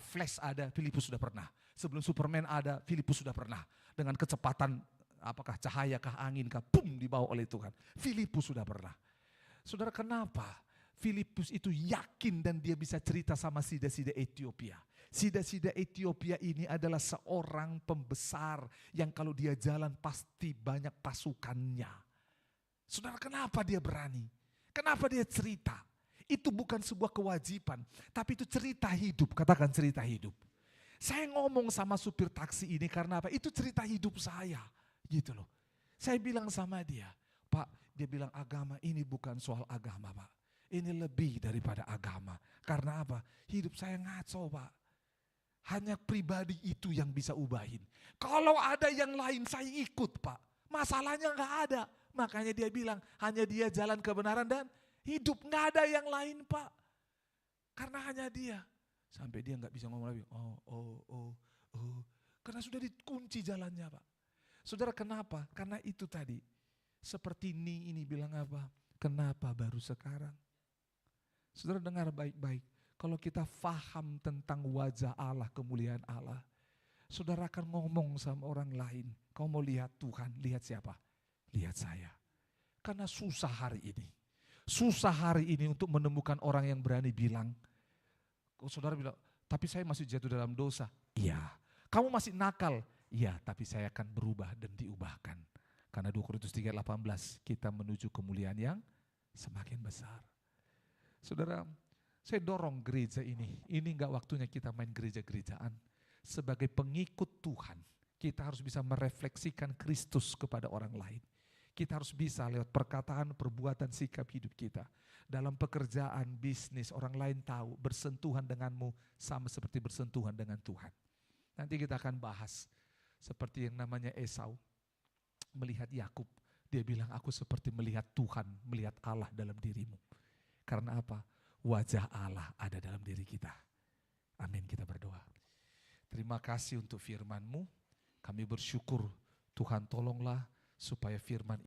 Flash ada, Filipus sudah pernah. Sebelum Superman ada, Filipus sudah pernah. Dengan kecepatan, apakah cahaya, kah angin, kah, boom, dibawa oleh Tuhan. Filipus sudah pernah. Saudara, kenapa Filipus itu yakin dan dia bisa cerita sama sida-sida Ethiopia? Sida-sida Ethiopia ini adalah seorang pembesar yang kalau dia jalan pasti banyak pasukannya. Saudara, kenapa dia berani? Kenapa dia cerita? Itu bukan sebuah kewajiban, tapi itu cerita hidup, katakan cerita hidup. Saya ngomong sama supir taksi ini karena apa? Itu cerita hidup saya, gitu loh. Saya bilang sama dia, Pak, dia bilang agama ini bukan soal agama, Pak. ini lebih daripada agama. Karena apa? Hidup saya ngaco, Pak. Hanya pribadi itu yang bisa ubahin. Kalau ada yang lain saya ikut, Pak. Masalahnya nggak ada. Makanya dia bilang hanya dia jalan kebenaran dan hidup. Nggak ada yang lain, Pak. Karena hanya dia. Sampai dia nggak bisa ngomong lagi. Oh. Karena sudah dikunci jalannya, Pak. Saudara, kenapa? Karena itu tadi. Seperti ini bilang apa? Kenapa baru sekarang? Saudara dengar baik-baik. Kalau kita faham tentang wajah Allah, kemuliaan Allah, saudara akan ngomong sama orang lain. Kau mau lihat Tuhan, lihat siapa? Lihat saya. Karena susah hari ini. Susah hari ini untuk menemukan orang yang berani bilang. Saudara bilang, tapi saya masih jatuh dalam dosa. Iya. Kamu masih nakal. Iya, tapi saya akan berubah dan diubahkan. Karena 2 Korintus 3:18 kita menuju kemuliaan yang semakin besar. Saudara, saya dorong gereja ini enggak waktunya kita main gereja-gerejaan. Sebagai pengikut Tuhan, kita harus bisa merefleksikan Kristus kepada orang lain. Kita harus bisa lewat perkataan, perbuatan, sikap hidup kita. Dalam pekerjaan, bisnis, orang lain tahu bersentuhan denganmu sama seperti bersentuhan dengan Tuhan. Nanti kita akan bahas seperti yang namanya Esau melihat Yakub. Dia bilang, aku seperti melihat Tuhan, melihat Allah dalam dirimu. Karena apa? Wajah Allah ada dalam diri kita. Amin, kita berdoa. Terima kasih untuk firman-Mu. Kami bersyukur Tuhan tolonglah supaya firman